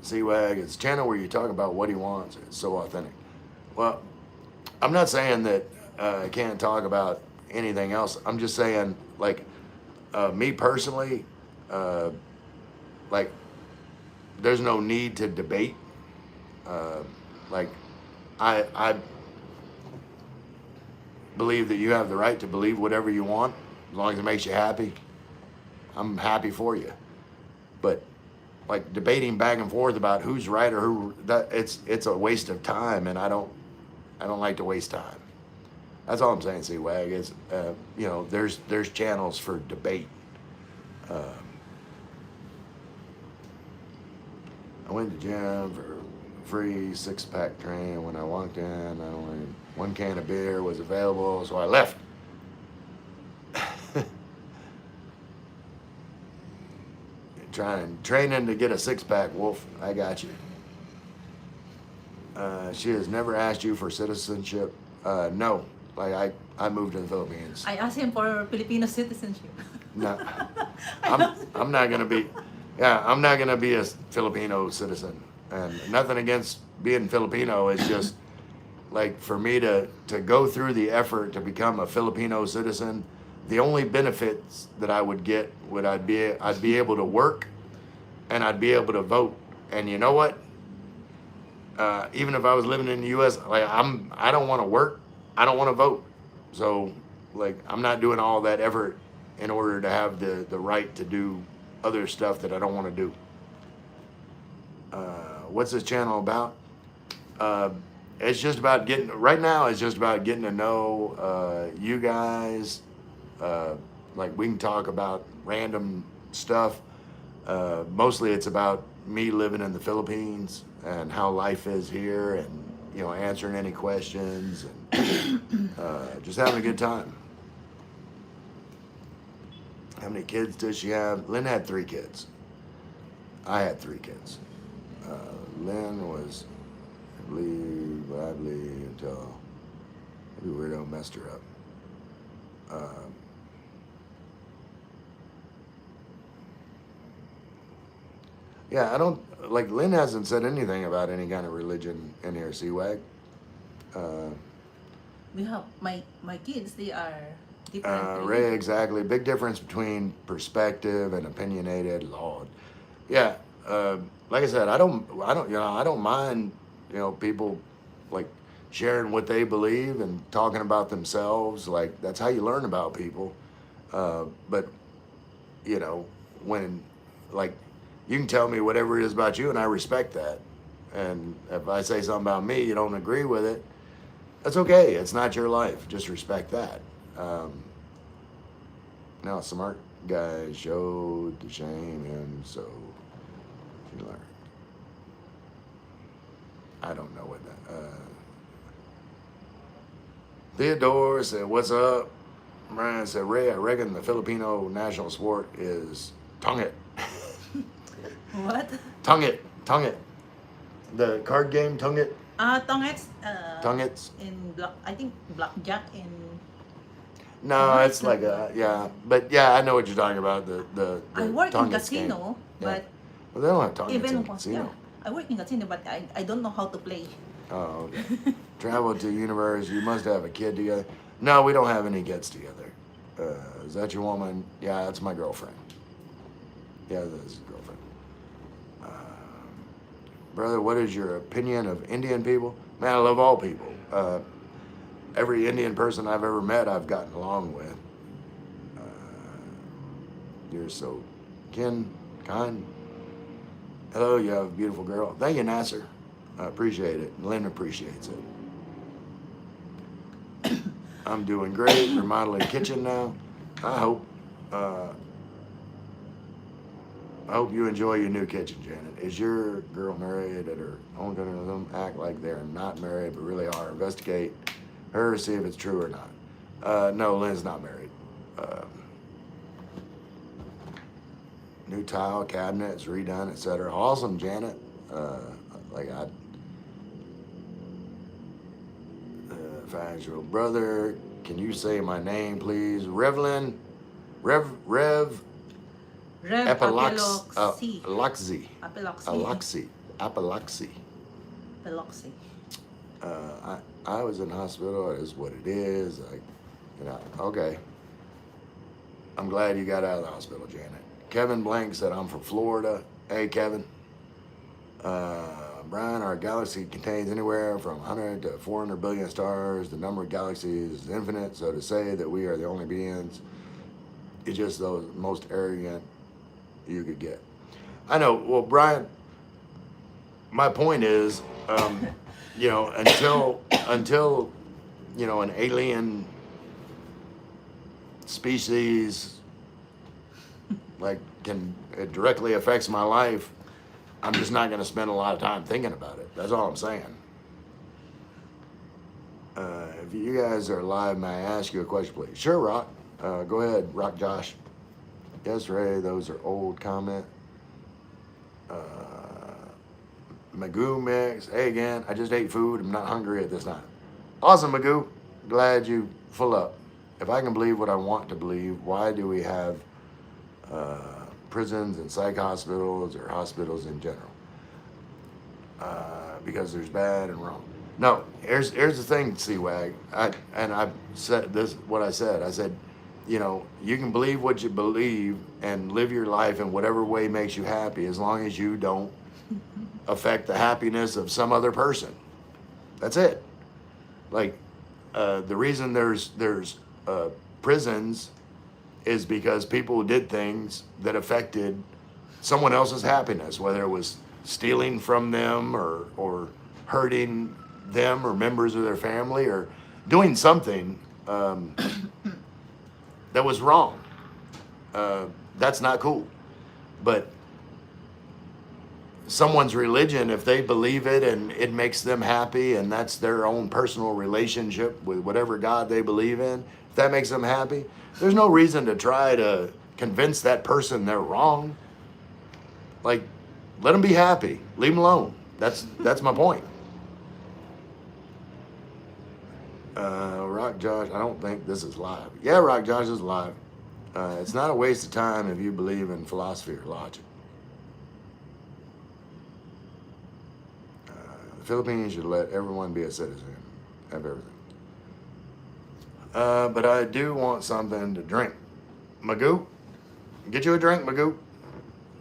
C-Wag, it's a channel where you talk about what he wants. It's so authentic. Well, I'm not saying that I can't talk about anything else. I'm just saying, like, me personally, like, there's no need to debate. Like, I believe that you have the right to believe whatever you want, as long as it makes you happy. I'm happy for you. But like debating back and forth about who's right or who that it's a waste of time, and I don't like to waste time. That's all I'm saying. C-Wag is you know, there's channels for debate. I went to gym for free 6-pack train. When I walked in, I only one can of beer was available, so I left. Training to get a 6-pack, Wolf. I got you. She has never asked you for citizenship. No, like I moved to the Philippines. I asked him for Filipino citizenship. No, I'm not gonna be. Yeah, I'm not gonna be a Filipino citizen, and nothing against being Filipino. It's just like for me to go through the effort to become a Filipino citizen. The only benefits that I would get would I'd be able to work, and I'd be able to vote. And you know what? Even if I was living in the U.S., like I don't want to work. I don't want to vote. So like I'm not doing all that effort in order to have the right to do other stuff that I don't want to do. What's this channel about? It's just about getting, right now it's just about getting to know you guys. Like we can talk about random stuff. Mostly it's about me living in the Philippines and how life is here, and you know, answering any questions and just having a good time. How many kids does she have? Lynn had 3 kids. I had 3 kids. Lynn was, I believe until maybe Weirdo messed her up. Yeah, I don't, like, Lynn hasn't said anything about any kind of religion in here, C-Wag. We have my kids. They are different. Ray, exactly. Big difference between perspective and opinionated. Lord, yeah. Like I said, I don't, you know, I don't mind, you know, people like sharing what they believe and talking about themselves. Like that's how you learn about people. But you know, when like you can tell me whatever it is about you, and I respect that. And if I say something about me, you don't agree with it. That's okay. It's not your life. Just respect that. Now, a smart guy showed to shame him, so she learned. I don't know what that. Theodore said, "What's up?" Brian said, "Ray, I reckon the Filipino national sport is tongue it." What? Tongue it. The card game, tongue it. Tongets, Tongits? in black, I think blackjack in No, no, it's it's like not a blackjack. yeah, but yeah, I know what you're talking about. I The work in Tongits game. casino, Yeah. but Well, they don't have Tongits in even yeah, casino. I work in casino, but I don't know how to play. Oh, okay. Travel to universe. You must have a kid together. No, we don't have any kids together. Is that your woman? Yeah, that's my girlfriend. Yeah, that's his girlfriend. Brother, what is your opinion of Indian people? Man, I love all people. Every Indian person I've ever met, I've gotten along with. Uh, you're so kind. Hello, you have a beautiful girl. Thank you, Nasser. I appreciate it. Lynn appreciates it. I'm doing great. Remodeling kitchen now. I hope. Uh, I hope you enjoy your new kitchen, Janet. Is your girl married at her own country? Them act like they're not married, but really are. Investigate her, see if it's true or not. No, Lynn's not married. New tile cabinets redone, etc. Awesome, Janet. Like I, factual brother. Can you say my name, please? Revlin, Rev Rev Epalax, Apeloxy. Alaxi, Apeloxy. Apalaxi. Apeloxy. I was in hospital. It is what it is. Okay. I'm glad you got out of the hospital, Janet. Kevin Blank said I'm from Florida. Hey, Kevin. Brian, our galaxy contains anywhere from 100 to 400 billion stars. The number of galaxies is infinite, so to say that we are the only beings is just the most arrogant you could get. I know. Well, Brian, my point is, until an alien species it directly affects my life, I'm just not going to spend a lot of time thinking about it. That's all I'm saying. If you guys are live, may I ask you a question, please? Sure, Rock. Go ahead, Rock Josh. Yes, Ray, those are old comment. Magoo mix. Hey again, I just ate food. I'm not hungry at this time. Awesome, Magoo. Glad you full up. If I can believe what I want to believe, why do we have prisons and psych hospitals or hospitals in general? Because there's bad and wrong. No, here's the thing, C-Wag. I've said this, what I said. I said, you can believe what you believe and live your life in whatever way makes you happy, as long as you don't affect the happiness of some other person. That's it. Like, the reason there's prisons is because people did things that affected someone else's happiness, whether it was stealing from them or hurting them or members of their family or doing something that was wrong. That's not cool. But someone's religion, if they believe it and it makes them happy and that's their own personal relationship with whatever God they believe in, if that makes them happy, there's no reason to try to convince that person they're wrong. Like, let them be happy. Leave them alone. That's my point. Rock Josh, I don't think this is live. Yeah, Rock Josh is live. It's not a waste of time if you believe in philosophy or logic. The Philippines should let everyone be a citizen of everything. But I do want something to drink. Magoo, get you a drink, Magoo.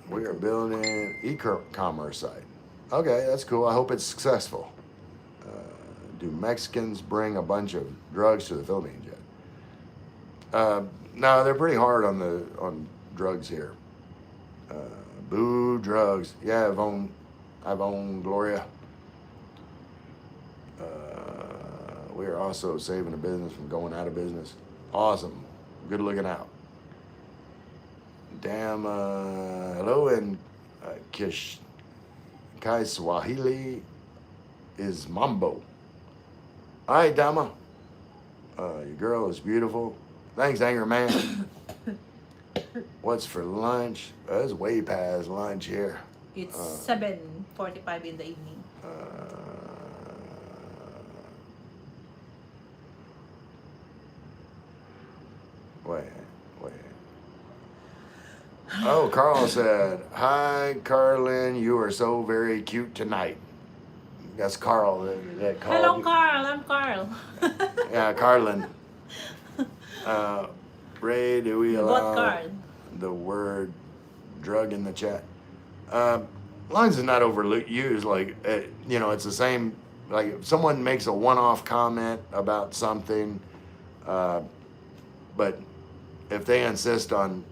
We are building an e-commerce site. Okay, that's cool. I hope it's successful. Do Mexicans bring a bunch of drugs to the Philippines yet? No, they're pretty hard on drugs here. Boo drugs. Yeah, I've owned Gloria. We are also saving the business from going out of business. Awesome. Good looking out. Damn. Hello, and Kai Swahili is Mambo. All right, Dama. Your girl is beautiful. Thanks, Anger Man. What's for lunch? It's way past lunch here. It's 7:45 in the evening. Wait, wait. Oh, Carl said, "Hi, Carlin. You are so very cute tonight." That's Carl that called Hello, you. Carl. I'm Carl. Yeah, Carlin. Uh, Ray, do we You bought allow Carl. the word drug in the chat? As long as it's not overused, like, it's the same. Like, if someone makes a one-off comment about something, uh, but if they insist on,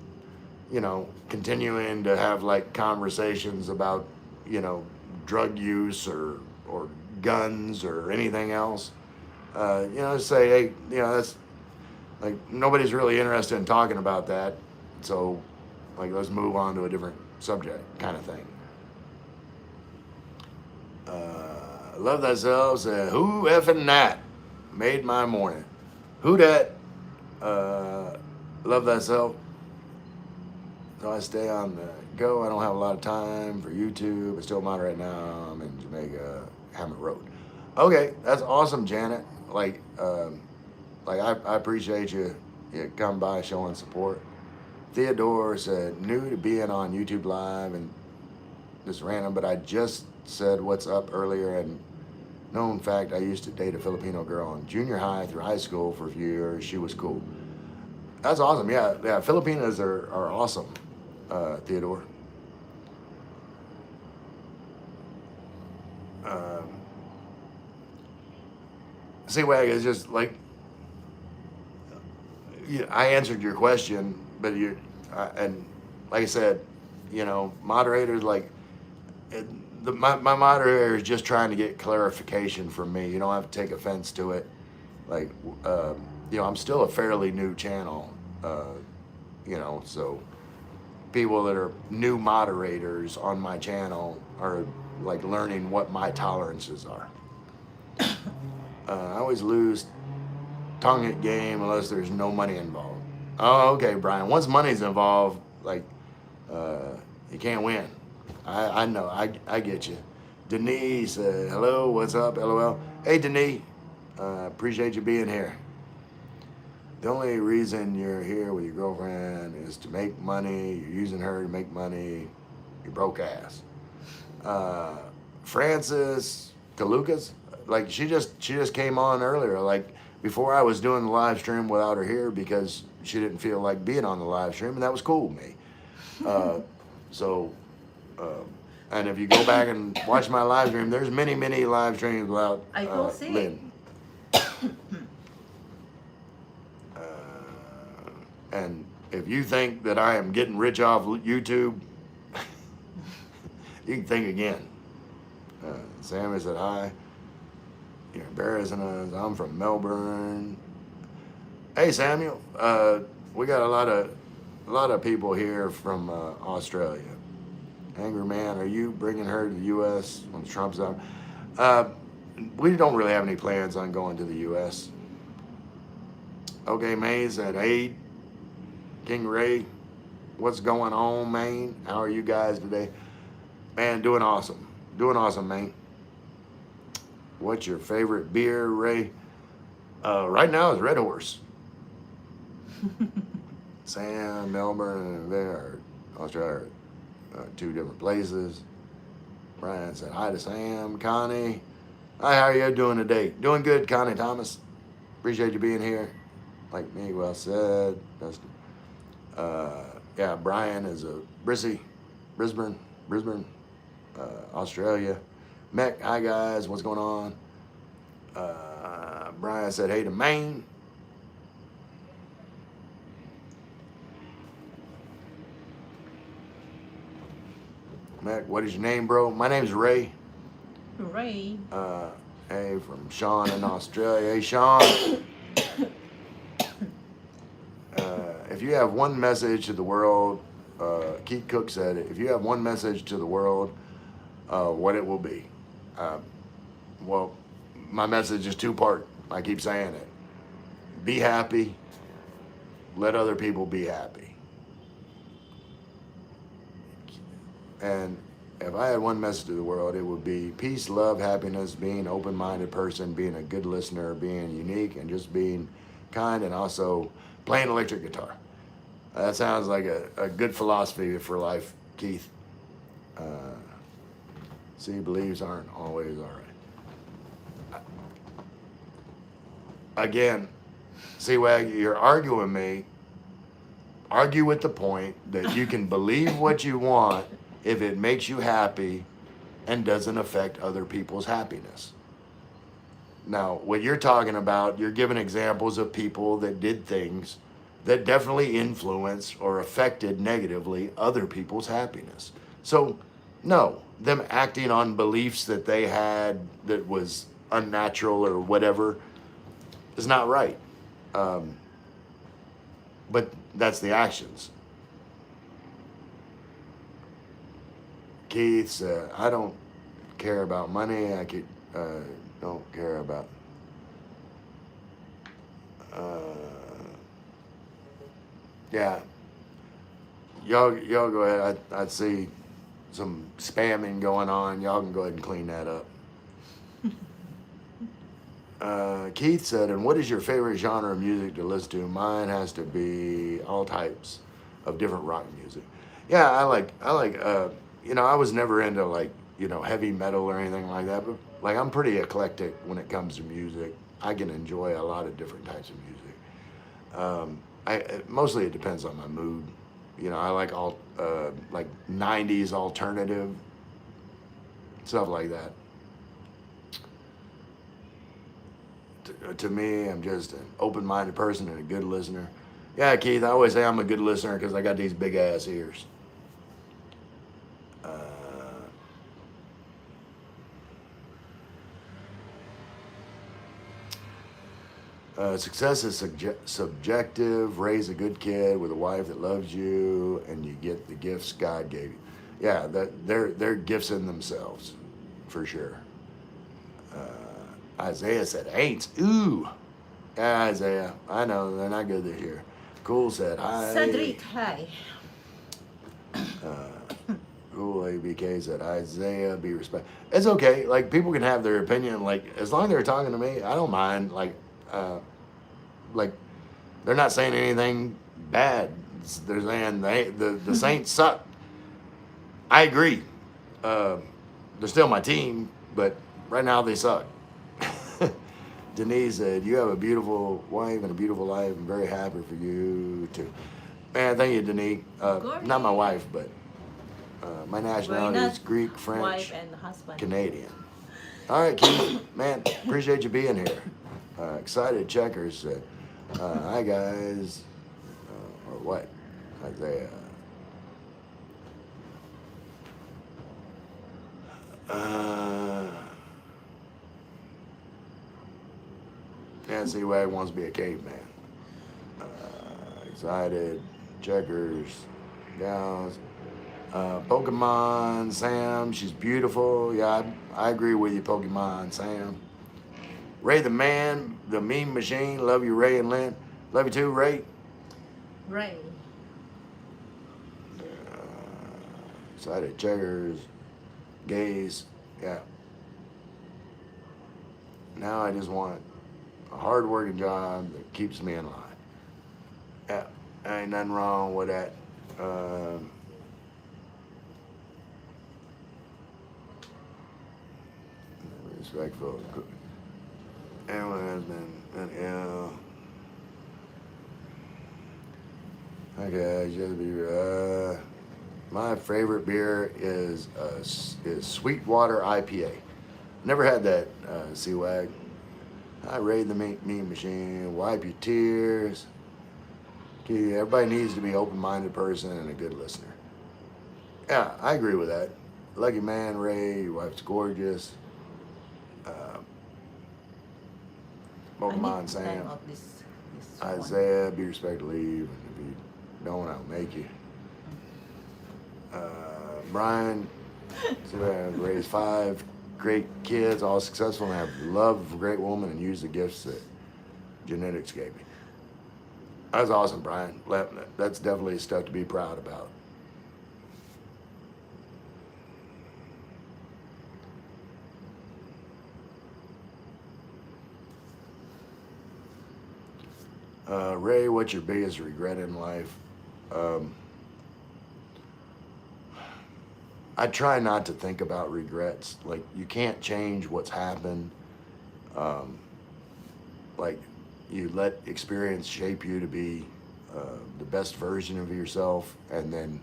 continuing to have like conversations about, drug use or guns or anything else, say, hey, that's like nobody's really interested in talking about that, so like let's move on to a different subject, kind of thing. Love thyself. Who effing that made my morning? Who that? Love thyself. So I stay on the go. I don't have a lot of time for YouTube. I still moderate now. I'm in Jamaica, Hammett Road. Okay, that's awesome, Janet. I appreciate you come by showing support. Theodore said, new to being on YouTube Live and this random, but I just said what's up earlier, and known fact, I used to date a Filipino girl in junior high through high school for a few years. She was cool. That's awesome. Yeah. Filipinas are awesome, Theodore. C-Wag is just like, I answered your question, but and like I said, moderators like, my moderator is just trying to get clarification from me. You don't have to take offense to it. Like, I'm still a fairly new channel, so people that are new moderators on my channel are like learning what my tolerances are. I always lose tongue at game unless there's no money involved. Oh, okay, Brian. Once money's involved, like, you can't win. I know. I get you. Denise, hello, what's up? LOL. Hey, Denise. Appreciate you being here. The only reason you're here with your girlfriend is to make money. You're using her to make money. You broke ass. Francis Kalukas, like she just came on earlier. Like before, I was doing the live stream without her here because she didn't feel like being on the live stream, and that was cool with me. And if you go back and watch my live stream, there's many live streams without I feel sick. Lynn. And if you think that I am getting rich off YouTube, you can think again. Sammy said hi. You're embarrassing us. I'm from Melbourne. Hey Samuel, we got a lot of people here from Australia. Angry Man, are you bringing her to the U.S. when Trump's out? We don't really have any plans on going to the U.S. Okay, Maze at 8. King Ray, what's going on, man? How are you guys today? Man, doing awesome. Doing awesome, man. What's your favorite beer, Ray? Right now is Red Horse. Sam, Melbourne, and there, Australia, two different places. Brian said hi to Sam. Connie, hi, how are you doing today? Doing good, Connie Thomas. Appreciate you being here. Like me, well said. Dustin. Yeah, Brian is a Brisbane, Australia. Mech, hi guys, what's going on? Brian said hey to Maine. Mech, what is your name, bro? My name's Ray. Ray. Hey, from Sean in Australia. Hey, Sean. If you have one message to the world, Keith Cook said it, if you have one message to the world, what it will be. Well, my message is two-part. I keep saying it. Be happy. Let other people be happy. And if I had one message to the world, it would be peace, love, happiness, being an open-minded person, being a good listener, being unique, and just being kind, and also playing electric guitar. That sounds like a good philosophy for life, Keith. Uh, See, beliefs aren't always all right. Again, see, Wag, you're arguing me. Argue with the point that you can believe what you want if it makes you happy and doesn't affect other people's happiness. Now, what you're talking about, you're giving examples of people that did things that definitely influenced or affected negatively other people's happiness. So, no, them acting on beliefs that they had that was unnatural or whatever is not right. Um, but that's the actions. Keith said, I don't care about money. I could, don't care about. Yeah. Y'all go ahead. I see some spamming going on. Y'all can go ahead and clean that up. Keith said, and what is your favorite genre of music to listen to? Mine has to be all types of different rock music. Yeah, I like, I was never into like, heavy metal or anything like that, but like I'm pretty eclectic when it comes to music. I can enjoy a lot of different types of music. Mostly it depends on my mood. I like all, like 90s alternative, stuff like that. To me, I'm just an open-minded person and a good listener. Yeah, Keith, I always say I'm a good listener because I got these big ass ears. Success is subjective. Raise a good kid with a wife that loves you, and you get the gifts God gave you. Yeah, they're gifts in themselves, for sure. Isaiah said, "Ain't ooh." Yeah, Isaiah, I know they're not good this year. Cool said, "Hi." Cedric, hi. Cool ABK said, "Isaiah, be respected." It's okay. Like people can have their opinion. Like as long as they're talking to me, I don't mind. Like they're not saying anything bad. They're saying the Saints suck. I agree. They're still my team, but right now they suck. Denise said, "You have a beautiful wife and a beautiful life. I'm very happy for you too." Man, thank you, Denise. Not my wife, but my nationality is Greek, French, wife and husband. Canadian. All right, Keith. Man, appreciate you being here. Excited Checkers said, "Hi guys," or what? Isaiah. Nancy Wag wants to be a caveman. Excited Checkers, gals. Pokemon Sam, she's beautiful. Yeah, I agree with you, Pokemon Sam. Ray the man, the meme machine. Love you, Ray and Lynn. Love you too, Ray. Ray. Excited Checkers, gays. Yeah. Now I just want a hard-working job that keeps me in line. Yeah, ain't nothing wrong with that. Respectful. Anyone has been ill. Okay, just be. My favorite beer is Sweetwater IPA. Never had that, C-Wag. I raid the meme machine. Wipe your tears. Okay, everybody needs to be an open-minded person and a good listener. Yeah, I agree with that. Lucky man, Ray. Your wife's gorgeous. Pokemon Sam. Isaiah, be respected, leave. And if you don't, I'll make you. Brian, raised 5 great kids, all successful, and have love for a great woman and use the gifts that genetics gave me. That's awesome, Brian. That's definitely stuff to be proud about. Ray, what's your biggest regret in life? Um, I try not to think about regrets. Like, you can't change what's happened. Um, like, you let experience shape you to be the best version of yourself, and then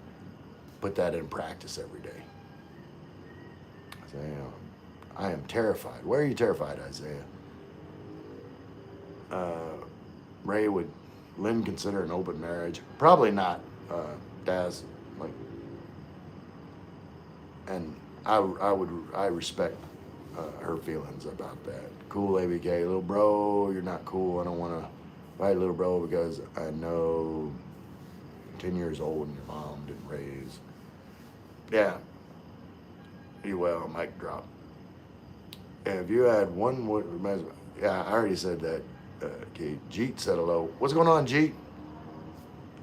put that in practice every day. So, I am terrified. Why are you terrified, Isaiah? Uh, Ray, would Lynn consider an open marriage? Probably not, Daz. Like, and I respect her feelings about that. Cool, ABK, little bro, you're not cool. I don't want to fight little bro because I know 10 years old and your mom didn't raise. Yeah, you well, mic drop. If you had one, yeah, I already said that. Okay, Jeet said hello. What's going on, Jeet?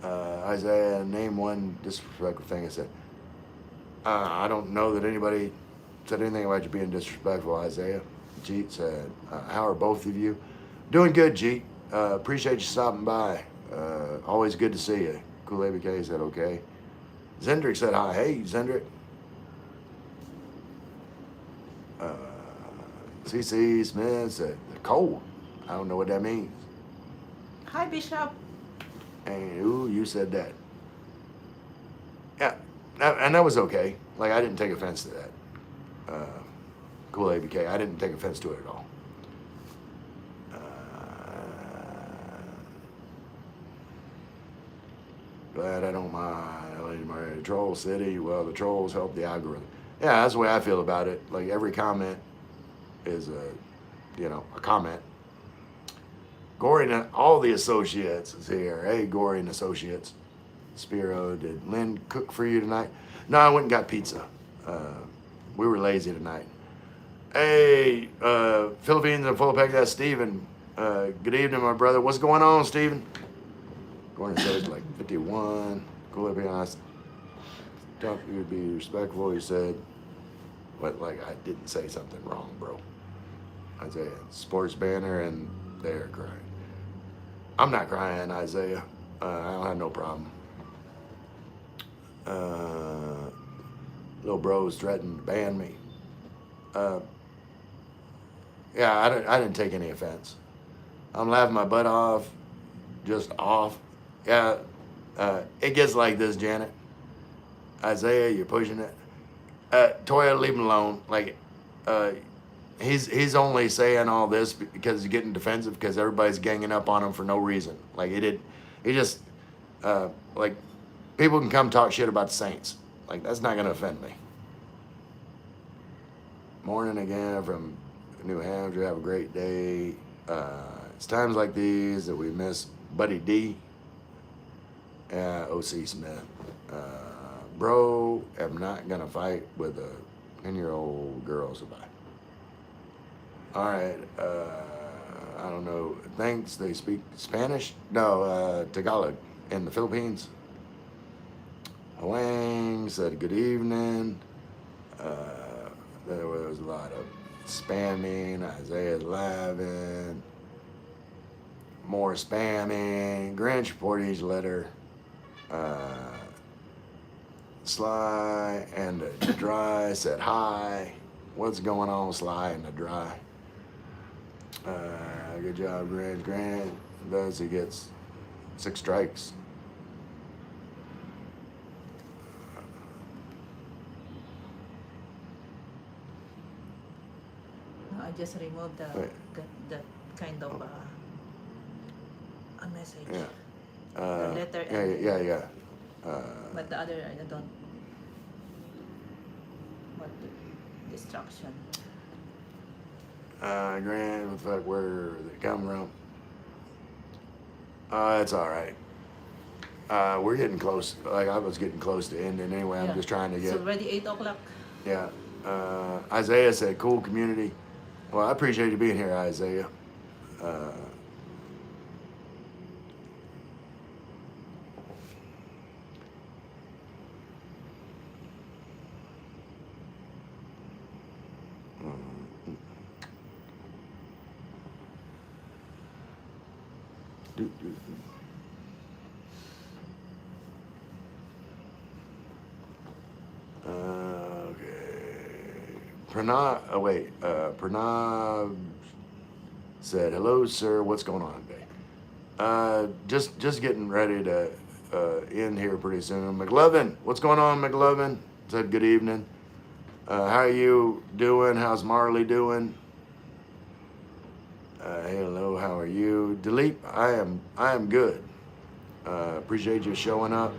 Isaiah, name one disrespectful thing I said. I don't know that anybody said anything about you being disrespectful, Isaiah. Jeet said, how are both of you? Doing good, Jeet. Appreciate you stopping by. Always good to see you. Cool ABK said, okay. Zendrick said hi. Hey, Zendrick. CC Smith said, cold. I don't know what that means. Hi, Bishop. And ooh, you said that. Yeah, and that was okay. Like, I didn't take offense to that. Cool ABK, I didn't take offense to it at all. Glad I don't mind. Troll City, well, the trolls help the algorithm. Yeah, that's the way I feel about it. Like, every comment is a comment. Gory and all the associates is here. Hey, Gory and Associates. Spiro, did Lynn cook for you tonight? No, I went and got pizza. We were lazy tonight. Hey, Philippines and full pack. That's Steven. Good evening, my brother. What's going on, Steven? Gordon says like 51. Cool, to be honest. Talk you would be respectful. He said, but like I didn't say something wrong, bro. Isaiah, sports banner, and they're crying. I'm not crying, Isaiah. I don't have no problem. Little bros threatened to ban me. Yeah, I didn't take any offense. I'm laughing my butt off, just off. Yeah, it gets like this, Janet. Isaiah, you're pushing it. Toya, leave him alone. Like, he's only saying all this because he's getting defensive because everybody's ganging up on him for no reason. Like, he just, like, people can come talk shit about the Saints. Like, that's not gonna offend me. Morning again from New Hampshire. Have a great day. It's times like these that we miss Buddy D. OC Smith. Bro, am not gonna fight with a 10-year-old girl, so bye. All right, I don't know. Thanks. They speak Spanish? No, Tagalog in the Philippines. Wang said good evening. There was a lot of spamming. Isaiah's laughing. More spamming. Grinch report each letter. Sly and the Dry said hi. What's going on, Sly and the Dry? Good job, Grinch. Grant does, he gets 6 strikes. I just removed the kind of a message. Yeah. The letter Yeah. but the other I don't. What distraction? Grant, what the fuck, where they come from? It's all right. We're getting close. Like, I was getting close to ending anyway. I'm just trying to get. It's already 8 o'clock. Yeah. Isaiah said, cool community. Well, I appreciate you being here, Isaiah. Okay. Pranav said, "Hello, sir. What's going on today?" Just getting ready to end here pretty soon. McLovin, what's going on, McLovin? Said good evening. How are you doing? How's Marley doing? Hello, how are you? Delete, I am good. Appreciate you showing up.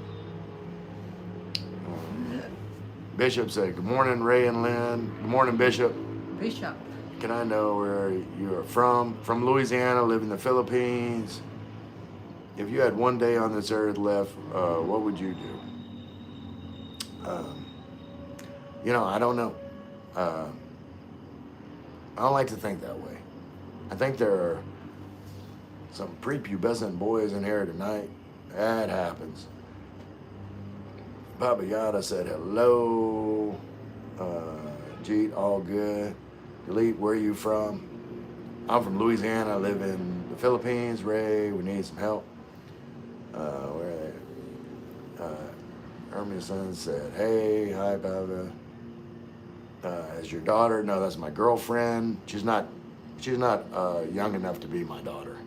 Bishop said, good morning, Ray and Lynn. Good morning, Bishop. Bishop. Can I know where you are from? From Louisiana, live in the Philippines. If you had one day on this earth left, what would you do? I don't know. I don't like to think that way. I think there are some prepubescent boys in here tonight. That happens. Baba Yada said hello. Jeet, all good. Delete, where are you from? I'm from Louisiana. I live in the Philippines. Ray, we need some help. Hermes son said, hey, hi, Baba. Is your daughter? No, that's my girlfriend. She's not young enough to be my daughter.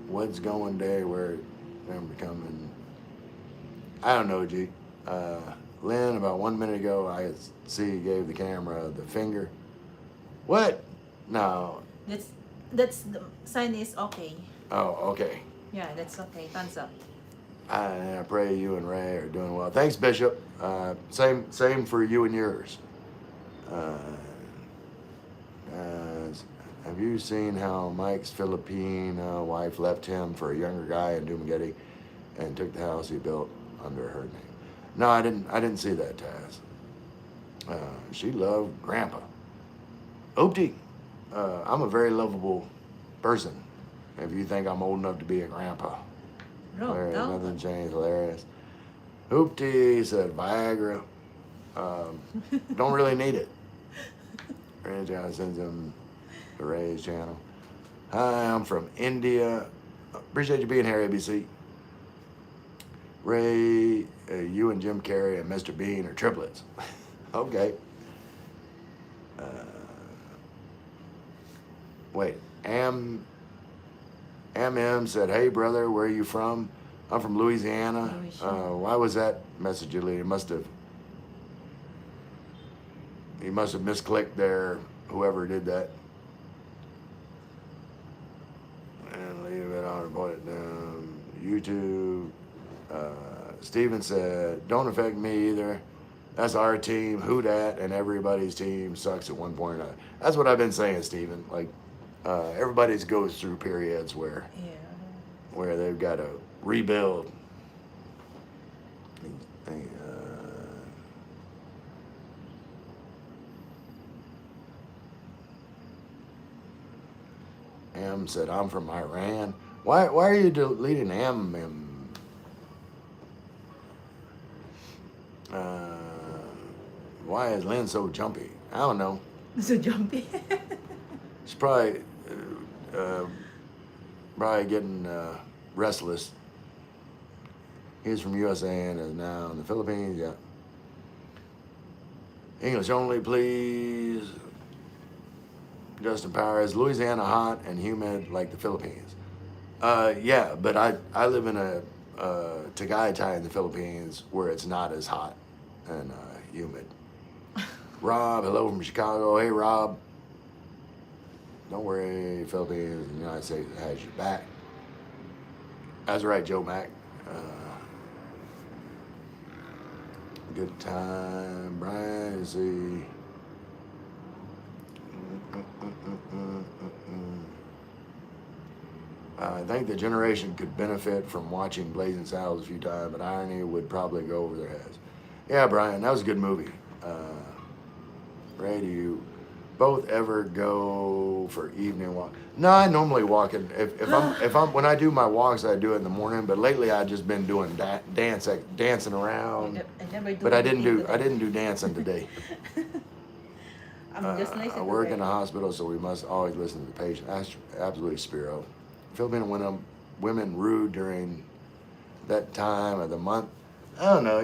What's going there? Where I'm becoming? I don't know, G. Lynn, about 1 minute ago, I see you gave the camera the finger. What? No. That's the sign is okay. Oh, okay. Yeah, that's okay. Thumbs up. I pray you and Ray are doing well. Thanks, Bishop. Same for you and yours. Have you seen how Mike's Philippine wife left him for a younger guy in Dumaguete and took the house he built under her name? No, I didn't see that, Taz. She loved Grandpa. Oopty. I'm a very lovable person. If you think I'm old enough to be a grandpa. No, Nothing changed. Hilarious. Oopty said Viagra. Don't really need it. Ray John sends him the Ray's channel. Hi, I'm from India. Appreciate you being here, ABC. Ray, you and Jim Carrey and Mr. Bean are triplets. Okay. Wait, M said, hey brother, where are you from? I'm from Louisiana. Why was that message deleted? He must have misclicked there, whoever did that. And leave it on and point it down. YouTube. Steven said, don't affect me either. That's our team. Who dat? And everybody's team sucks at one point or another. That's what I've been saying, Steven. Like, everybody's goes through periods where they've got to rebuild. M said, I'm from Iran. Why are you deleting M? Why is Lynn so jumpy? I don't know. So jumpy. She's probably getting restless. He's from USA and is now in the Philippines. Yeah. English only, please. Justin Power, is Louisiana hot and humid like the Philippines? Yeah, but I live in a Tagaytay in the Philippines where it's not as hot and humid. Rob, hello from Chicago. Hey, Rob. Don't worry, Philippines, the United States has your back. That's right, Joe Mack. Good time, Brian. See. I think the generation could benefit from watching Blazing Saddles a few times, but irony would probably go over their heads. Yeah, Brian, that was a good movie. Ray, do you both ever go for evening walk? No, I normally walk in. If I'm when I do my walks, I do it in the morning. But lately, I've just been doing dancing around. But I didn't do dancing today. I work in a hospital, so we must always listen to the patient. Absolutely, Spiro. Filipino women rude during that time of the month. I don't know.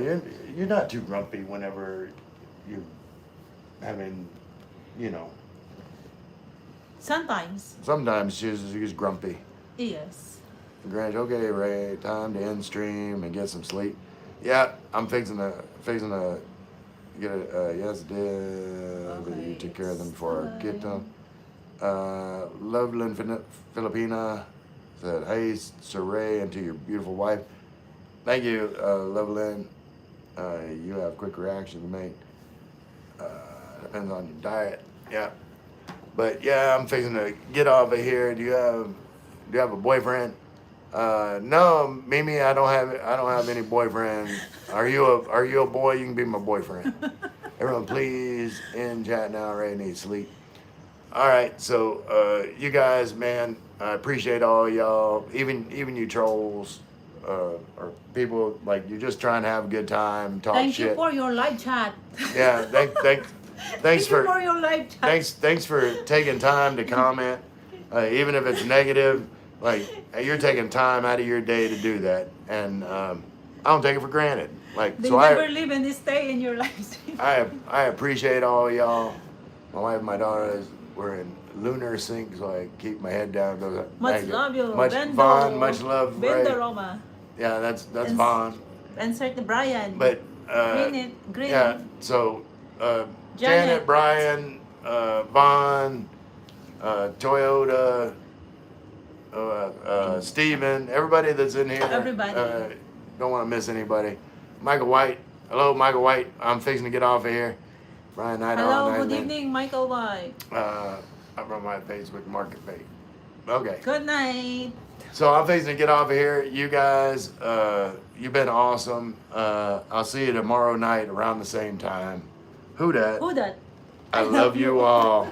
You're not too grumpy whenever you having, you know. Sometimes, Sometimes she's grumpy. yes. Grange, okay, Ray, time to end stream and get some sleep. Yeah, I'm fixing to get a yes, did. Okay, You take care of them it's before I get them. fine. Loveland Filipina said, hey, Saray, and to your beautiful wife. Thank you, Loveland. You have quick reaction to make. Depends on your diet. Yeah. But yeah, I'm fixing to get off of here. Do you have a boyfriend? No, Mimi, I don't have any boyfriend. Are you a boy? You can be my boyfriend. Everyone, please end chat now. Ray needs sleep. All right, so you guys, man, I appreciate all y'all, even you trolls, or people like you're just trying to have a good time, talk Thank shit. you for your live chat. Yeah, thanks Thank you for for your live chat. thanks for taking time to comment, even if it's negative. Like you're taking time out of your day to do that, and I don't take it for granted. Like They so, never leave and stay in your live stream. I appreciate all y'all. My wife and my daughter we're in lunar sync, so I keep my head down. Goes, Much thank love you. Much Bendo. Vaughn, much love, Ray. Bendo Roma. Yeah, that's And Vaughn. And Sir Brian. But Green. yeah, so Janet, Janet. Brian, Vaughn, Toyota, Steven, everybody that's in here. Everybody. Don't want to miss anybody. Michael White. Hello, Michael White. I'm fixing to get off of here. Brian Knight. Hello, good evening, Michael White. I'm on my Facebook Marketplace. Okay. Good night. So I'm fixing to get off of here. You guys, you've been awesome. I'll see you tomorrow night around the same time. Who dat? Who that? I love you all.